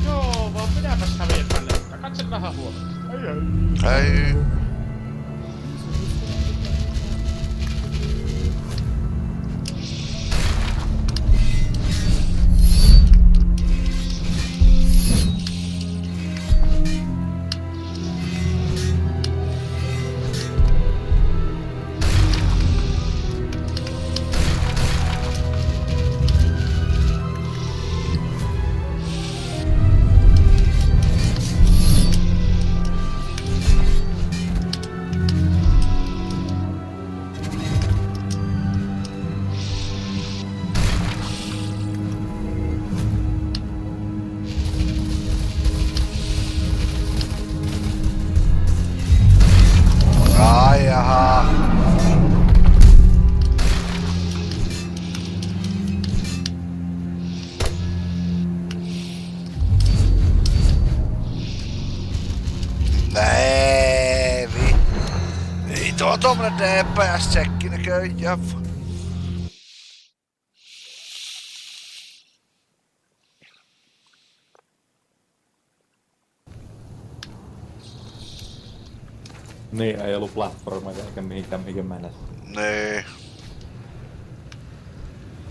Joo, vaan minäpäs häviin tälle. Katso vähän huomenna. Ei. Ai jaha. Näevi. Ei tuo tommonen DPS-tsekki näköjään. Niin, ei ollut platformeja eikä mihinkään mennä. Nee.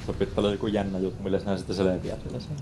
Se pitää olla joku jännä juttu, millä sinä sitten selviää sillä sen.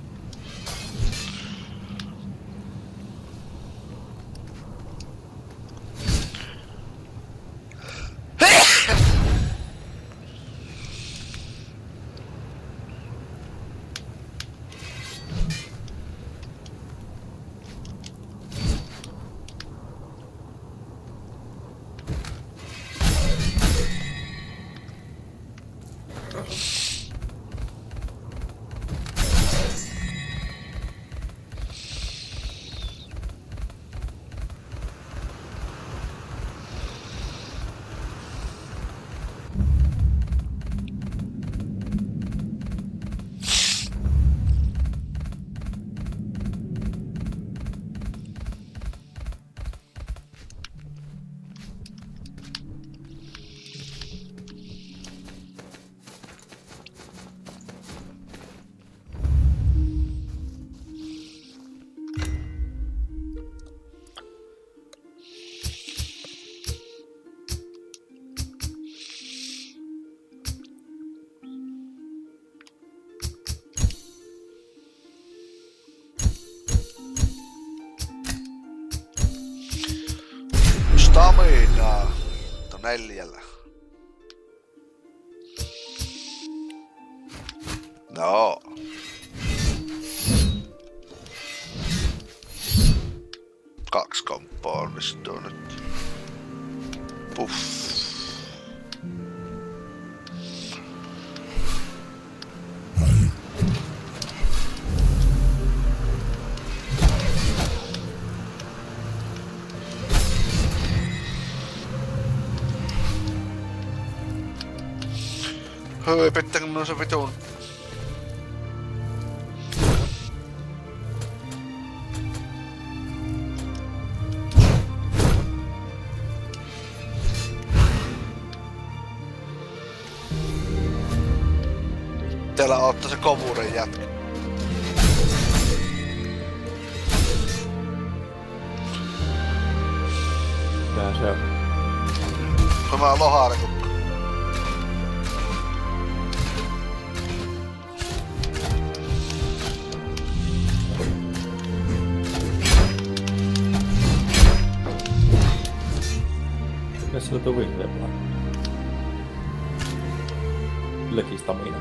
Staminaa. Tuo 4. No. Kaksi komppaa onnistuu nyt. Puff. Hyi, pitääkö mun se vitun... Täällä ottaa se kovuuden jätkä. Tää se on. Mä lohaarikukka. Mikäs sillä tuo vihreä plaa? Kylläkin stamina.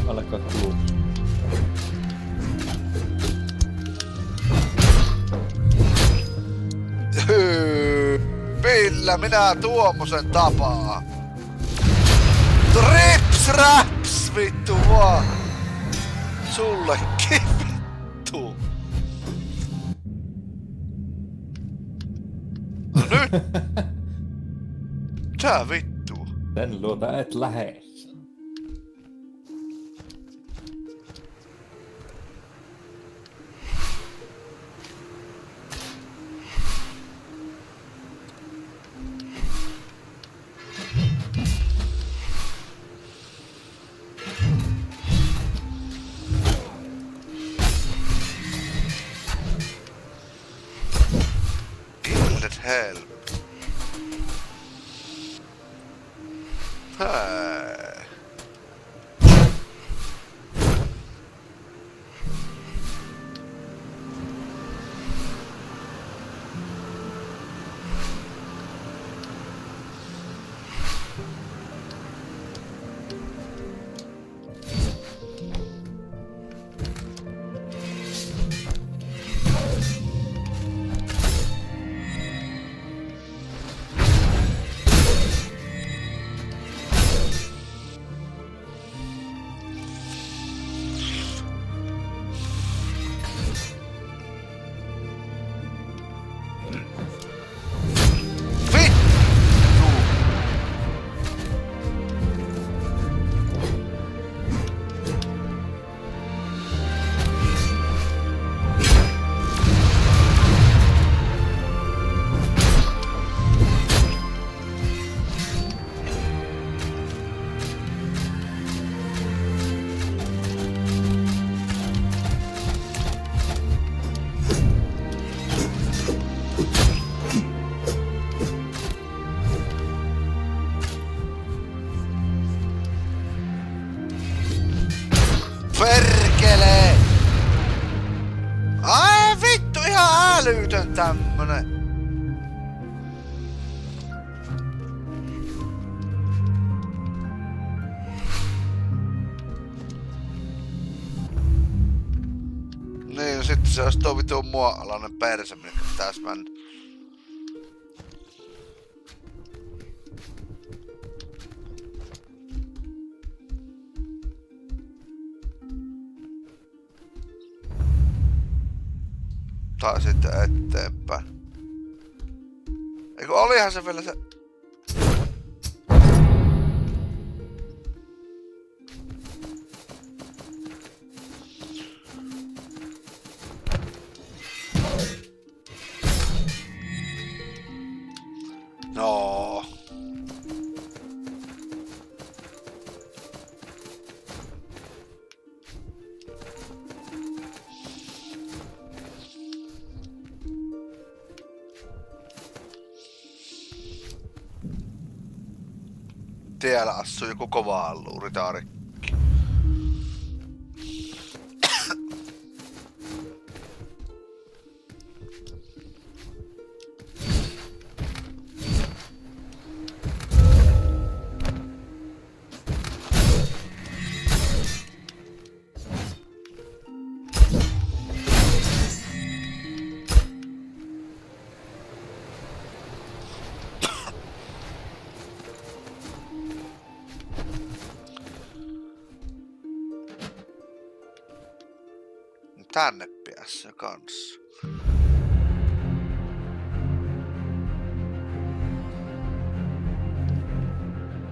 Alkaa kuluu. Millä minä tuommoisen tapaa? Rips raps vittu vaan! Sullekin vittu! No nyt! Tää vittu! Sen luota et lähes. Help. Hei. Perkele! Ai vittu, ihan älytön tämmönen. Niin, no sitten se olisi tuo vitun mua-alainen perse, minkä pitäis mennä. Tai sitten eteenpäin. Eikö olihan se vielä se... No. Tiellä assuu joku kova alluuri tarikki. Tänne päässä kanssa.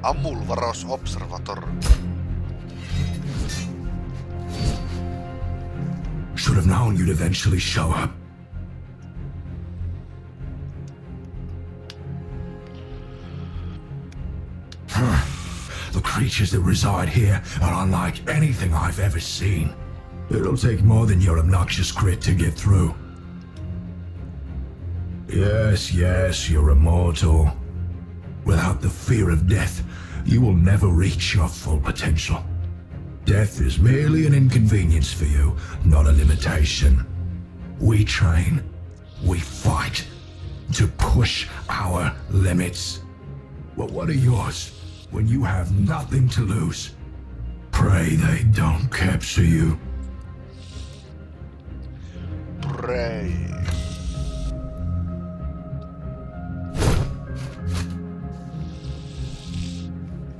Ammulvaros Observator. Should have known you'd eventually show up. The creatures that reside here are unlike anything I've ever seen. It'll take more than your obnoxious grit to get through. Yes, you're immortal. Without the fear of death, you will never reach your full potential. Death is merely an inconvenience for you, not a limitation. We train, we fight, to push our limits. Well, what are yours when you have nothing to lose? Pray they don't capture you. Pray.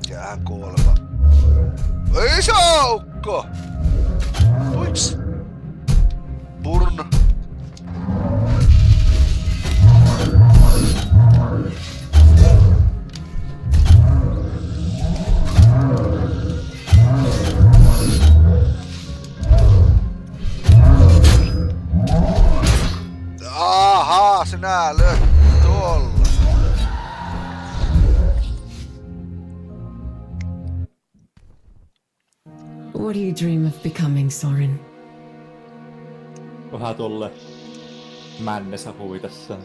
Jää kuolema. Ei saukko! Uiks? Burn. Ahaa, sinä lyöt tuolla. What do you dream of becoming, Soren? Vähän tolle männessä huvitessa.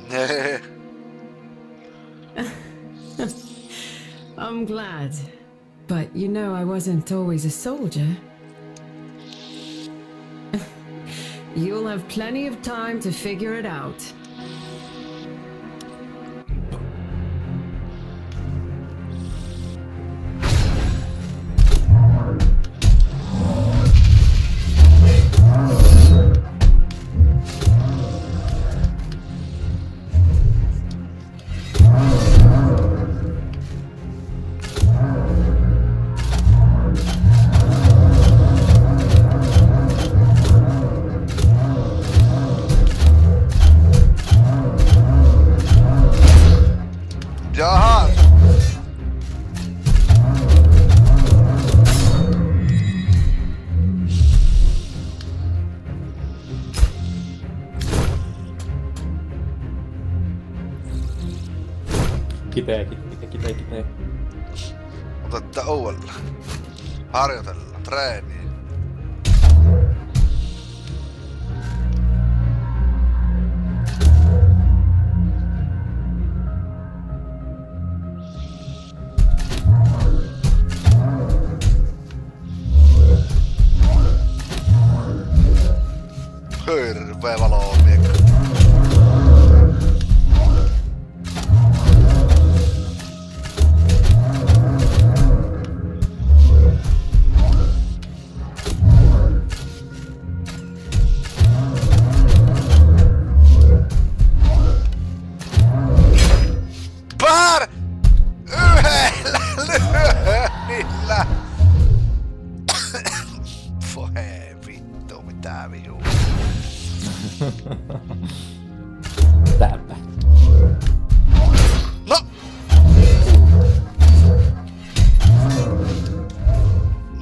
I'm glad. But you know I wasn't always a soldier. You'll have plenty of time to figure it out. Jaha! Kipeä. Otetta uudella. Harjoitella, treeniä. Hirveä valo on miekka. Pär! Yhdellä lyönnillä! Voi vittu, mitä vihuu. Täppä. No!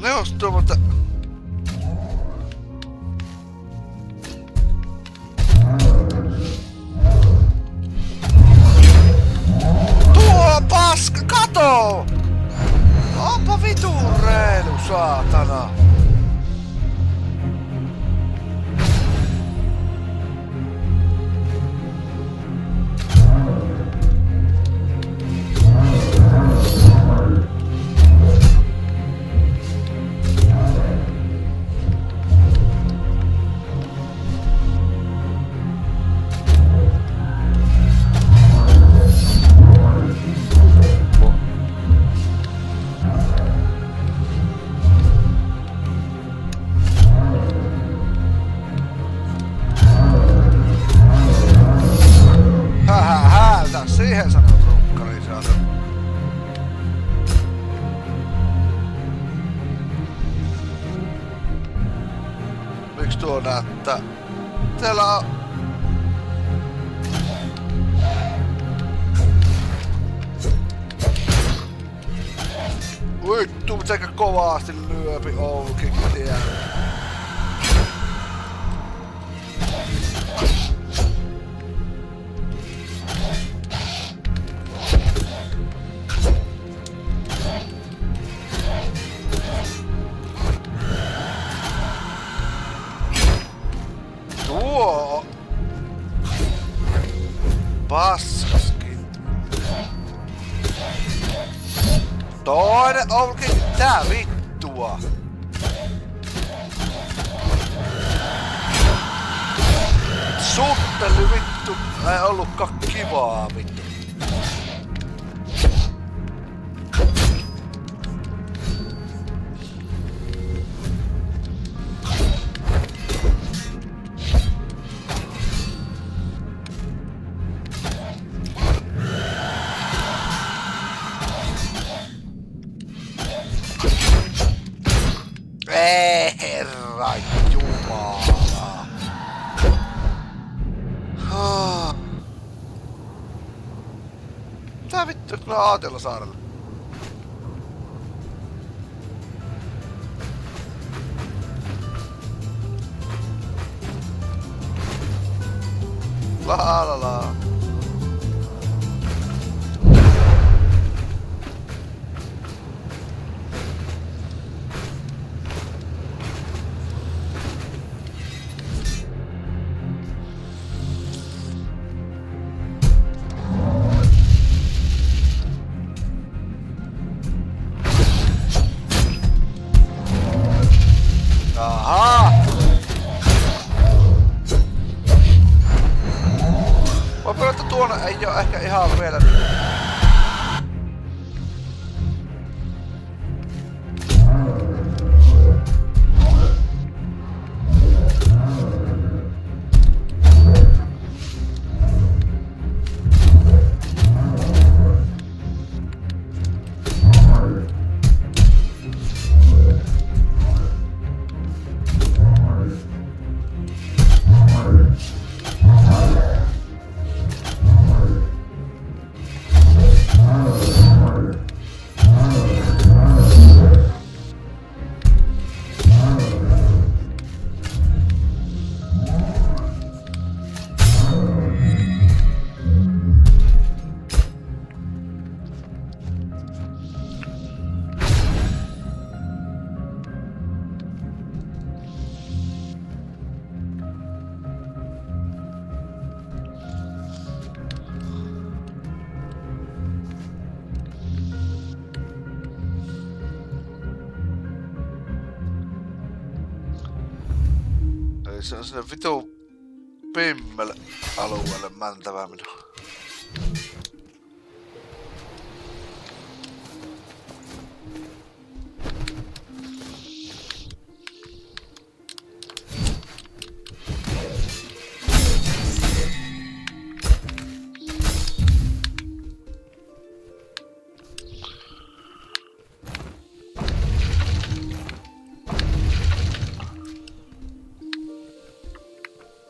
Ne ostuu, mutta... Tuo paska, kato! Onpa vitun reilu, saatana! Siihen sanoo runkkari, saatan. Miks tuo näyttää? Täällä on... Vittu, mitenkä kovasti lyöpi Oukin tien. Tuo... Paskaskin. Toinen onkin tää vittua. Sutteli vittu. Ei ollutkaan kivaa vittu. Herra Jumala. Tää vittu, kun on Aatella saarella. La la la. ei oo ehkä ihan vielä... Se on sinne vitu pimmel-alueelle mäntävä minua.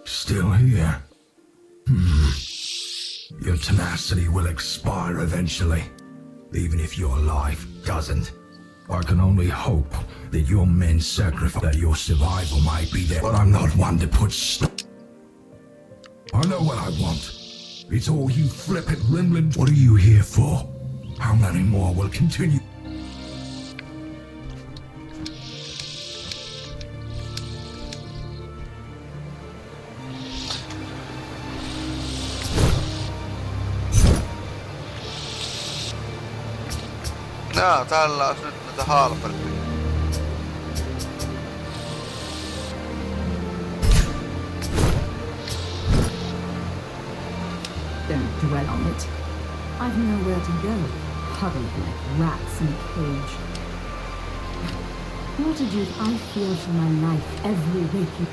Still here? Your tenacity will expire eventually, even if your life doesn't. I can only hope that your men sacrifice that your survival might be there, but I'm not one to put I know what I want. It's all you flippant limblins. What are you here for? How many more will continue? Jaa, täällä on nyt näitä halpertia. Don't dwell on it. I've nowhere to go, huddled like rats in a cage. What a dude I feel for my life every waking.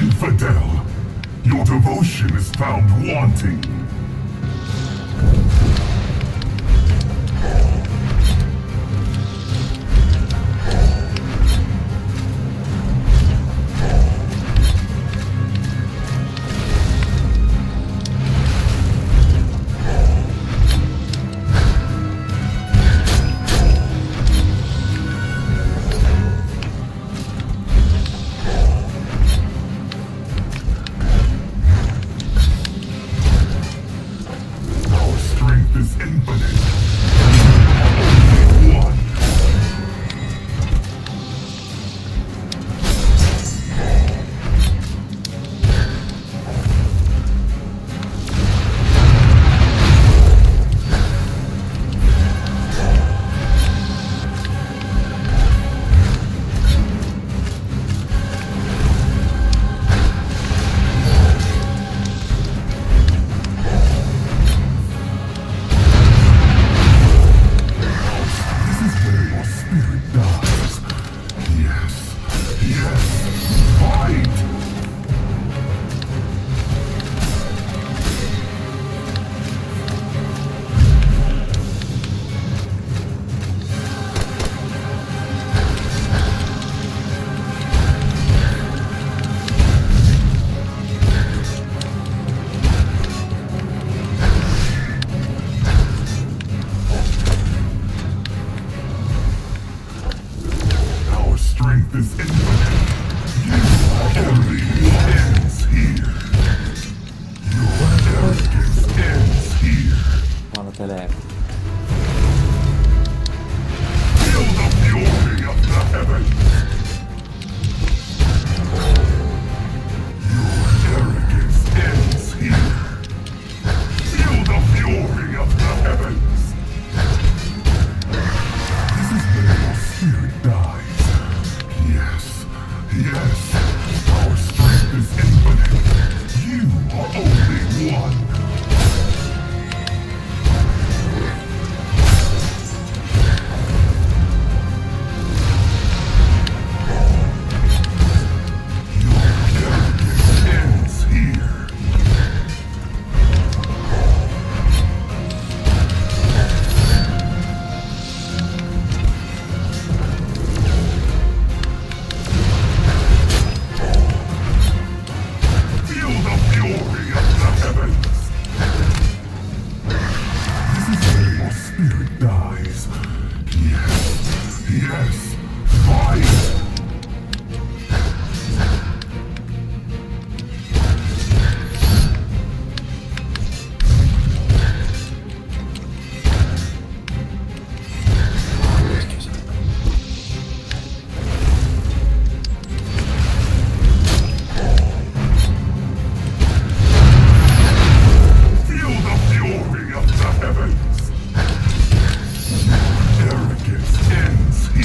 Infidel, your devotion is found wanting. this infinite. You only ends here. Your arrogance ends here. Valtelee. Feel the fury of the heavens. Your arrogance ends here. Feel the fury of the heavens. This is where your spirit dies. Yes, yes. Our strength is infinite. You are only one.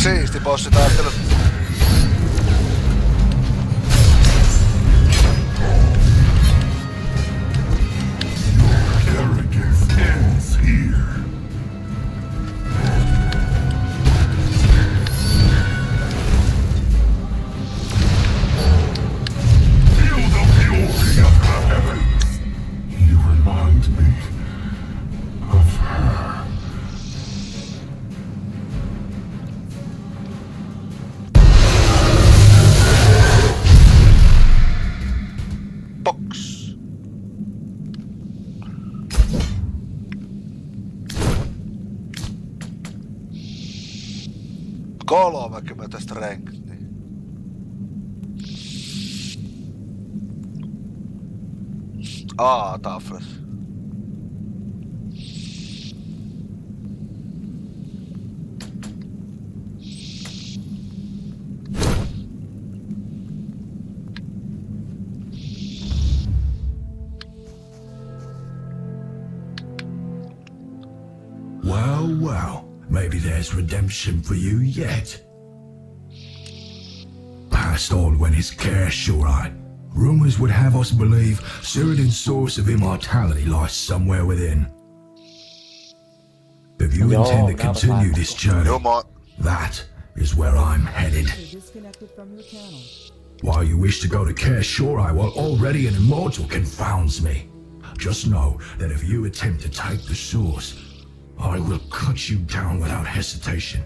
Siisti bossitaistelu. Arrogance ends here. Feel the fury of the heavens. You remind me of her. Box. Kolmekymmentä strength. Toughness. Well, well, maybe there's redemption for you yet. Past all when his care sure eyed. Rumors would have us believe Cyrodiil's source of immortality lies somewhere within. If you intend to continue this journey, that is where I'm headed. While you wish to go to Care Shorai while already an immortal confounds me. Just know that if you attempt to take the source, I will cut you down without hesitation.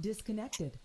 disconnected.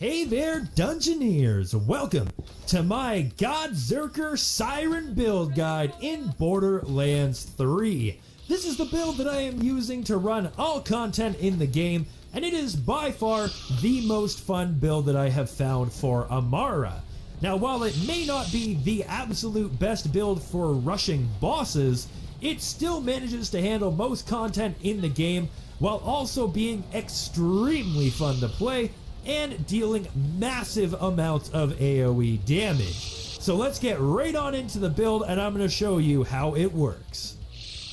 Hey there, Dungeoneers! Welcome to my Godzerker Siren build guide in Borderlands 3. This is the build that I am using to run all content in the game, and it is by far the most fun build that I have found for Amara. Now, while it may not be the absolute best build for rushing bosses, it still manages to handle most content in the game while also being extremely fun to play and dealing massive amounts of AoE damage. So let's get right on into the build and I'm going to show you how it works.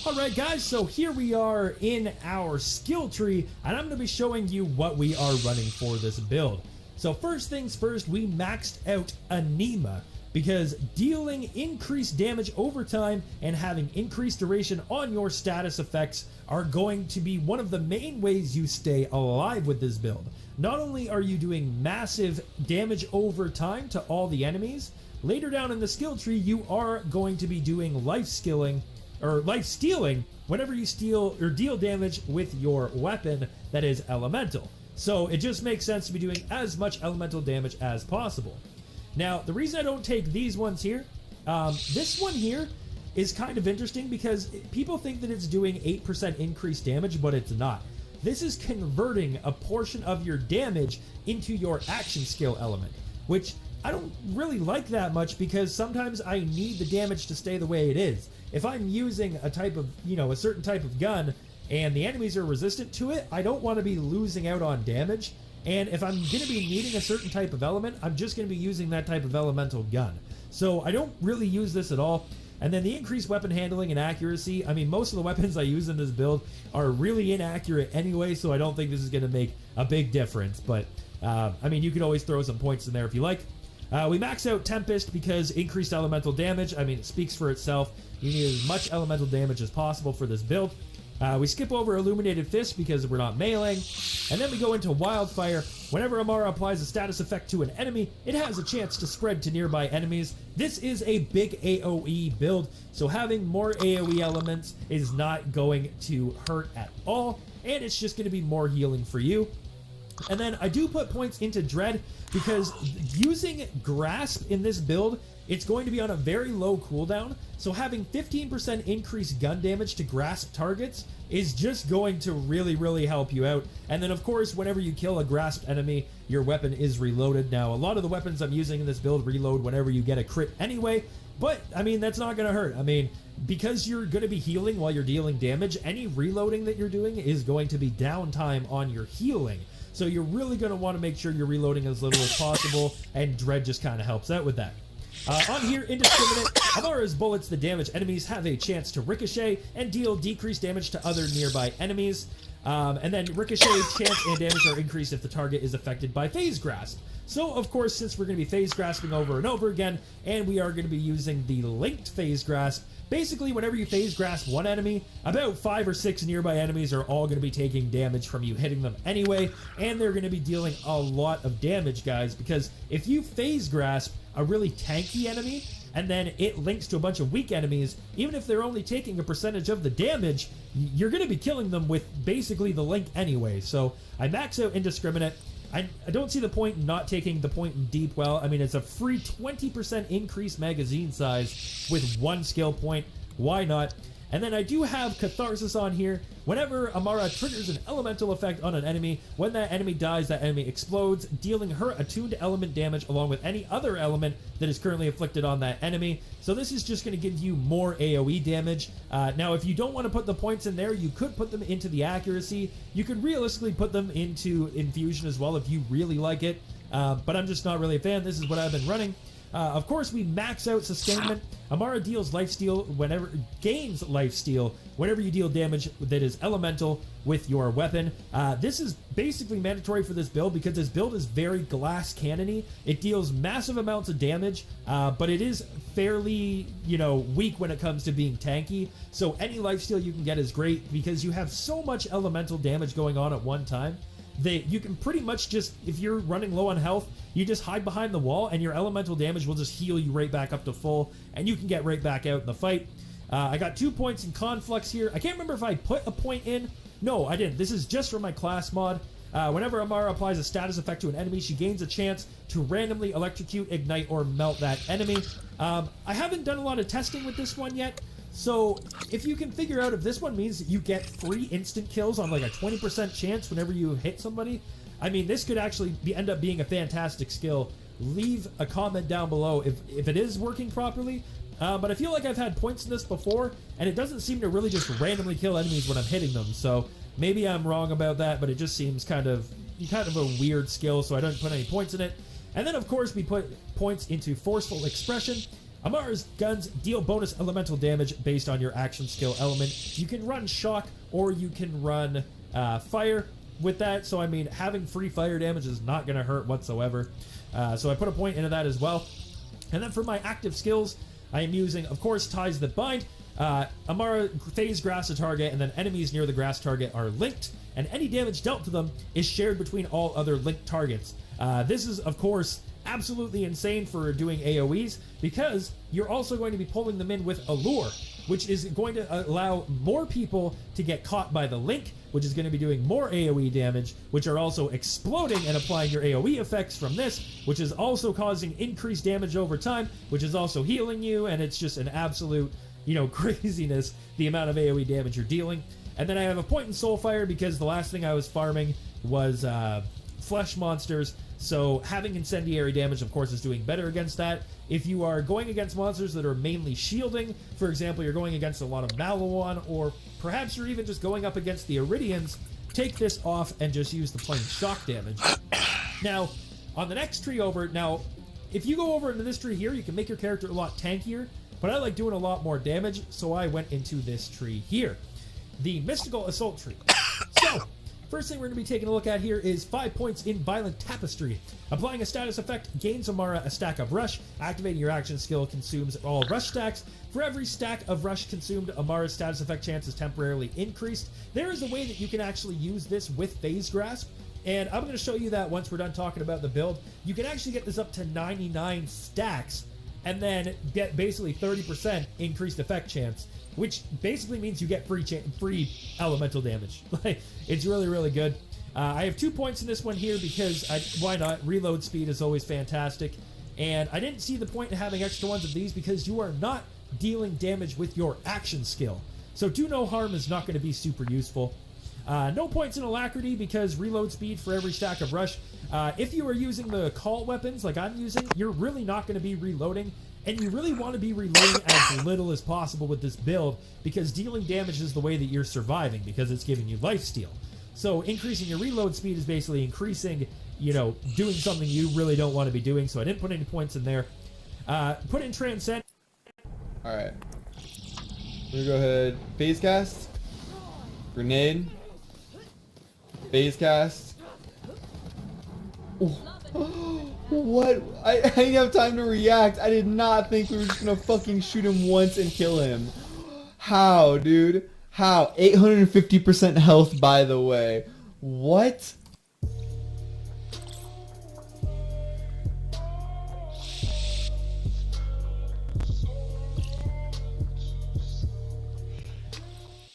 Alright guys, so here we are in our skill tree and I'm going to be showing you what we are running for this build. So first things first, we maxed out Anima because dealing increased damage over time and having increased duration on your status effects are going to be one of the main ways you stay alive with this build. Not only are you doing massive damage over time to all the enemies, later down in the skill tree you are going to be doing life stealing whenever you steal or deal damage with your weapon that is elemental. So it just makes sense to be doing as much elemental damage as possible. Now, the reason I don't take these ones here, this one here is kind of interesting because people think that it's doing 8% increased damage, but it's not. This is converting a portion of your damage into your action skill element, which I don't really like that much because sometimes I need the damage to stay the way it is. If I'm using a type of, a certain type of gun and the enemies are resistant to it, I don't want to be losing out on damage. And if I'm going to be needing a certain type of element, I'm just going to be using that type of elemental gun. So I don't really use this at all. And then the increased weapon handling and accuracy. I mean, most of the weapons I use in this build are really inaccurate anyway, so I don't think this is going to make a big difference. But, I mean, you could always throw some points in there if you like. We max out Tempest because increased elemental damage. I mean, it speaks for itself. You need as much elemental damage as possible for this build. We skip over Illuminated Fist because we're not meleeing. And then we go into Wildfire. Whenever Amara applies a status effect to an enemy, it has a chance to spread to nearby enemies. This is a big AoE build, so having more AoE elements is not going to hurt at all, and it's just going to be more healing for you. And then I do put points into Dread because using Grasp in this build, it's going to be on a very low cooldown, so having 15% increased gun damage to Grasp targets is just going to really help you out. And then of course, whenever you kill a Grasp enemy, your weapon is reloaded. Now, a lot of the weapons I'm using in this build reload whenever you get a crit anyway, but I mean, that's not going to hurt. I mean, because you're going to be healing while you're dealing damage, any reloading that you're doing is going to be downtime on your healing. So you're really going to want to make sure you're reloading as little as possible, and Dread just kind of helps out with that. On here, Indiscriminate, Amara's bullets that damage enemies have a chance to ricochet and deal decreased damage to other nearby enemies. And then ricochet, chance, and damage are increased if the target is affected by Phase Grasp. So, of course, since we're going to be Phase Grasping over and over again, and we are going to be using the linked Phase Grasp, basically, whenever you Phase Grasp one enemy, about 5 or 6 nearby enemies are all going to be taking damage from you hitting them anyway, and they're going to be dealing a lot of damage, guys, because if you Phase Grasp a really tanky enemy, and then it links to a bunch of weak enemies, even if they're only taking a percentage of the damage, you're going to be killing them with basically the link anyway. So I max out Indiscriminate. I don't see the point in not taking the point in Deep Well. I mean, it's a free 20% increased magazine size with 1 skill point. Why not? And then I do have Catharsis on here. Whenever Amara triggers an elemental effect on an enemy, when that enemy dies, that enemy explodes, dealing her attuned element damage along with any other element that is currently inflicted on that enemy. So this is just going to give you more AoE damage. Now, if you don't want to put the points in there, you could put them into the accuracy. You could realistically put them into infusion as well if you really like it. But I'm just not really a fan. This is what I've been running. Of course, we max out Sustainment. Amara gains lifesteal whenever you deal damage that is elemental with your weapon. This is basically mandatory for this build because this build is very glass cannon-y. It deals massive amounts of damage, but it is fairly, weak when it comes to being tanky. So any lifesteal you can get is great because you have so much elemental damage going on at one time that you can pretty much just, if you're running low on health, you just hide behind the wall and your elemental damage will just heal you right back up to full and you can get right back out in the fight. I got 2 points in Conflux here. I can't remember if I put a point in. No, I didn't. This is just for my class mod. Whenever Amara applies a status effect to an enemy, she gains a chance to randomly electrocute, ignite, or melt that enemy. I haven't done a lot of testing with this one yet, so if you can figure out if this one means that you get free instant kills on like a 20% chance whenever you hit somebody, I mean, this could actually end up being a fantastic skill. Leave a comment down below if it is working properly. But I feel like I've had points in this before, and it doesn't seem to really just randomly kill enemies when I'm hitting them. So maybe I'm wrong about that, but it just seems kind of a weird skill, so I don't put any points in it. And then, of course, we put points into Forceful Expression. Amara's guns deal bonus elemental damage based on your action skill element. You can run Shock, or you can run Fire with that. So, I mean, having free fire damage is not going to hurt whatsoever. So I put a point into that as well. And then for my active skills, I am using, of course, Ties That Bind. Amara phase grass a target, and then enemies near the grass target are linked, and any damage dealt to them is shared between all other linked targets. This is, of course, absolutely insane for doing AoEs, because you're also going to be pulling them in with Allure, which is going to allow more people to get caught by the link, which is going to be doing more AoE damage, which are also exploding and applying your AoE effects from this, which is also causing increased damage over time, which is also healing you, and it's just an absolute, craziness, the amount of AoE damage you're dealing. And then I have a point in Soulfire because the last thing I was farming was flesh monsters, so having incendiary damage, of course, is doing better against that. If you are going against monsters that are mainly shielding, for example, you're going against a lot of Malawan, or perhaps you're even just going up against the Iridians, take this off and just use the plain shock damage. Now, on the next tree over, if you go over into this tree here, you can make your character a lot tankier, but I like doing a lot more damage, so I went into this tree here, the Mystical Assault tree. So, first thing we're going to be taking a look at here is 5 points in Violent Tapestry. Applying a status effect gains Amara a stack of Rush. Activating your action skill consumes all Rush stacks. For every stack of Rush consumed, Amara's status effect chance is temporarily increased. There is a way that you can actually use this with Phase Grasp, and I'm going to show you that once we're done talking about the build. You can actually get this up to 99 stacks, and then get basically 30% increased effect chance, which basically means you get free elemental damage. Like, it's really, really good. I have 2 points in this one here because why not? Reload speed is always fantastic. And I didn't see the point in having extra ones of these because you are not dealing damage with your action skill. So do no harm is not going to be super useful. No points in Alacrity because reload speed for every stack of Rush. If you are using the call weapons like I'm using, you're really not going to be reloading. And you really want to be reloading as little as possible with this build because dealing damage is the way that you're surviving because it's giving you lifesteal. So increasing your reload speed is basically increasing, doing something you really don't want to be doing. So I didn't put any points in there. Put in Transcend. Alright. We're going to go ahead. Phase cast. Grenade. Phase cast. Ooh. What? I didn't have time to react. I did not think we were just gonna fucking shoot him once and kill him. How, dude? How? 850% health, by the way. What?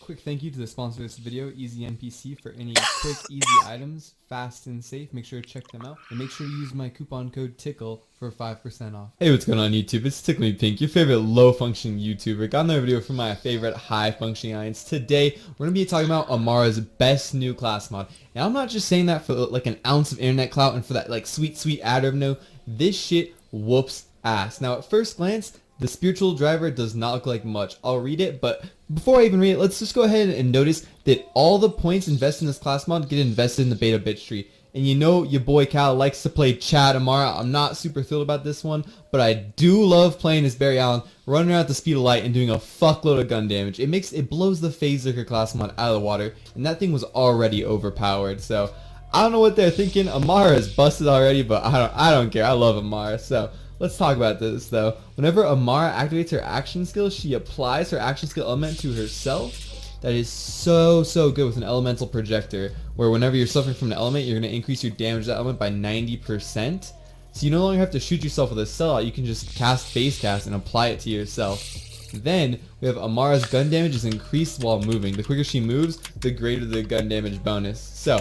Quick thank you to the sponsor of this video, Easy NPC, for any quick, easy items, fast and safe. Make sure to check them out, and make sure to use my coupon code TICKLE for 5% off. Hey, what's going on YouTube? It's Tickle Me Pink, your favorite low-functioning YouTuber. Got another video for my favorite high-functioning audience. Today, we're going to be talking about Amara's best new class mod. And I'm not just saying that for like an ounce of internet clout and for that like sweet, sweet ad revenue. This shit whoops ass. Now, at first glance, the spiritual driver does not look like much. I'll read it, but before I even read it, let's just go ahead and notice that all the points invested in this class mod get invested in the beta bit tree. And you know your boy Cal likes to play Chad Amara. I'm not super thrilled about this one, but I do love playing as Barry Allen, running around at the speed of light and doing a fuckload of gun damage. It blows the Phase Zerker class mod out of the water, and that thing was already overpowered. So I don't know what they're thinking. Amara is busted already, but I don't care. I love Amara. So let's talk about this though. Whenever Amara activates her action skill, she applies her action skill element to herself. That is so good with an elemental projector, where whenever you're suffering from an element, you're going to increase your damage to that element by 90%. So you no longer have to shoot yourself with a sellout, you can just cast phase cast and apply it to yourself. Then we have Amara's gun damage is increased while moving. The quicker she moves, the greater the gun damage bonus. So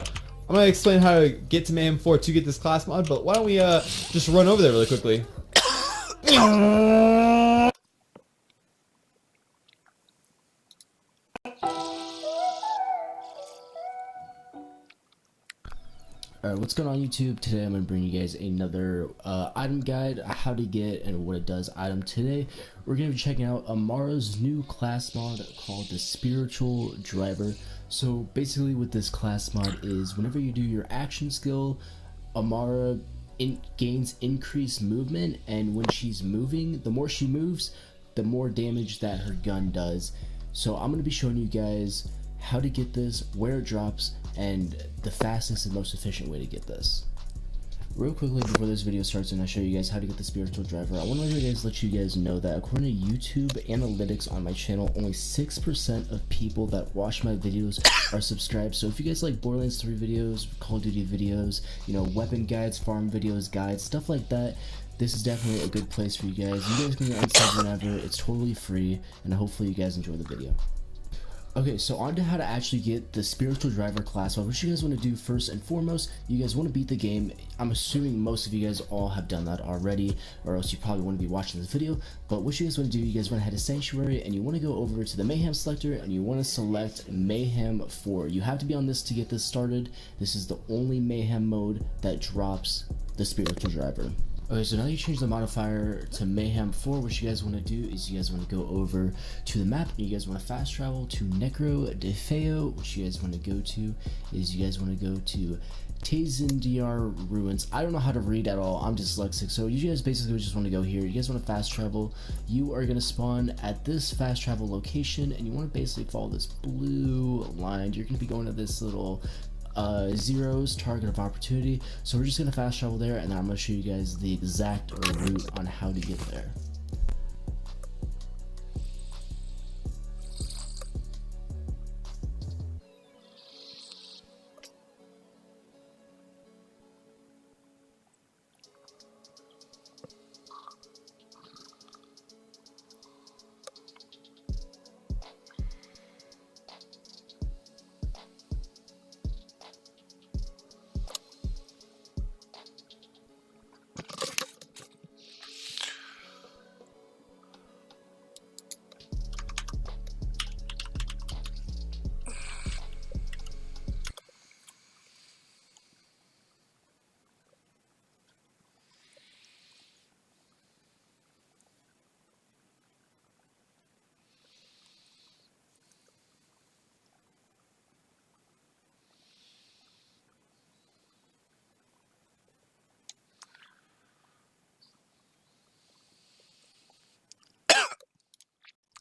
I'm gonna explain how to get to Mayhem 4 to get this class mod, but why don't we just run over there really quickly. Alright, what's going on YouTube? Today I'm going to bring you guys another item guide, how to get and what it does item. Today we're going to be checking out Amara's new class mod called the Spiritual Driver. So basically what this class mod is, whenever you do your action skill, Amara gains increased movement, and when she's moving, the more she moves, the more damage that her gun does. So I'm going to be showing you guys how to get this, where it drops, and the fastest and most efficient way to get this. Real quickly before this video starts and I show you guys how to get the Spiritual Driver, I want to let you guys know that according to YouTube analytics on my channel, only 6% of people that watch my videos are subscribed. So if you guys like Borderlands 3 videos, Call of Duty videos, you know, weapon guides, farm videos, guides, stuff like that, this is definitely a good place for you guys. You guys can unsub whenever, it's totally free, and hopefully you guys enjoy the video. Okay, so on to how to actually get the Spiritual Driver class. Well, what you guys want to do first and foremost, you guys want to beat the game. I'm assuming most of you guys all have done that already, or else you probably want to be watching this video. But what you guys want to do, you guys want to head to Sanctuary, and you want to go over to the Mayhem selector, and you want to select Mayhem 4. You have to be on this to get this started. This is the only Mayhem mode that drops the Spiritual Driver. Okay, so now you change the modifier to Mayhem 4. What you guys want to do is you guys want to go over to the map, and you guys want to fast travel to Necro de Feo. What you guys want to go to is you guys want to go to Tazendiar Ruins. I don't know how to read at all, I'm dyslexic, so you guys basically just want to go here. You guys want to fast travel. You are going to spawn at this fast travel location, and you want to basically follow this blue line. You're going to be going to this little zeros target of opportunity. So we're just gonna fast travel there, and then I'm gonna show you guys the exact route on how to get there.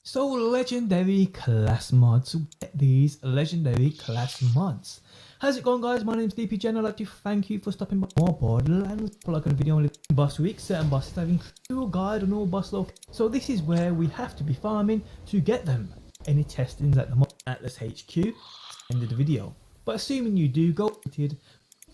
So legendary class mods, get these legendary class mods. How's it going, guys? My name's DPJ, and I'd like to thank you for stopping by more Borderlands. For like a video on boss week, certain bosses having a guide on all boss locations. So this is where we have to be farming to get them. Any testings at the mod Atlas HQ, end of the video. But assuming you do, go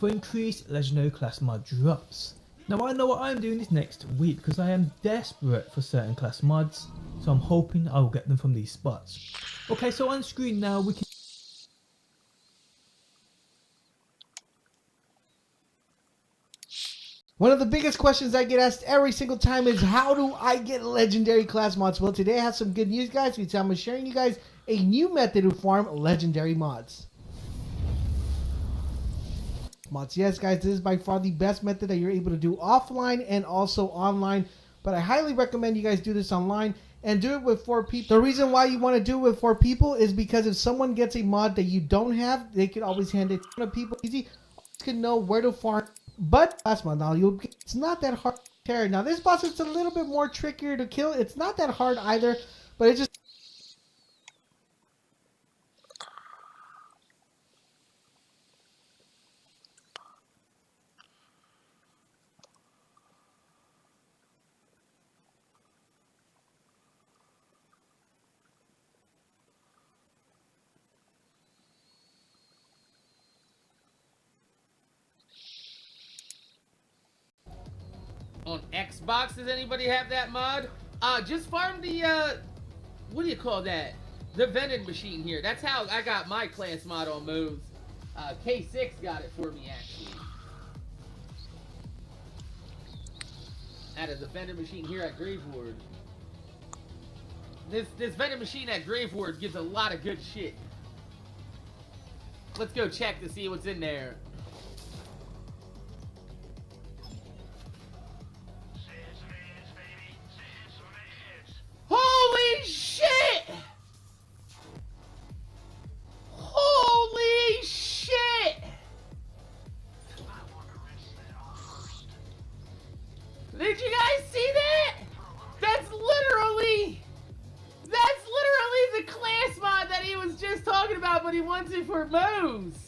for increased legendary class mod drops. Now I know what I'm doing this next week because I am desperate for certain class mods, so I'm hoping I will get them from these spots. Okay, so on screen now we can... One of the biggest questions I get asked every single time is, how do I get legendary class mods? Well, today I have some good news, guys, because I'm sharing you guys a new method to farm legendary mods. Yes, guys, this is by far the best method that you're able to do offline and also online, but I highly recommend you guys do this online and do it with 4 people. The reason why you want to do it with 4 people is because if someone gets a mod that you don't have, they can always hand it to people. Easy, can know where to farm. But last month now, it's not that hard to tear. Now this boss is a little bit more trickier to kill. It's not that hard either, but it just... On Xbox, does anybody have that mod? Just farm the, what do you call that? The vending machine here. That's how I got my class mod on moves. K6 got it for me, actually. That is a vending machine here at Graveward. This vending machine at Graveward gives a lot of good shit. Let's go check to see what's in there. Holy shit! Holy shit! Did you guys see that? That's literally the class mod that he was just talking about, but he wants it for Moose.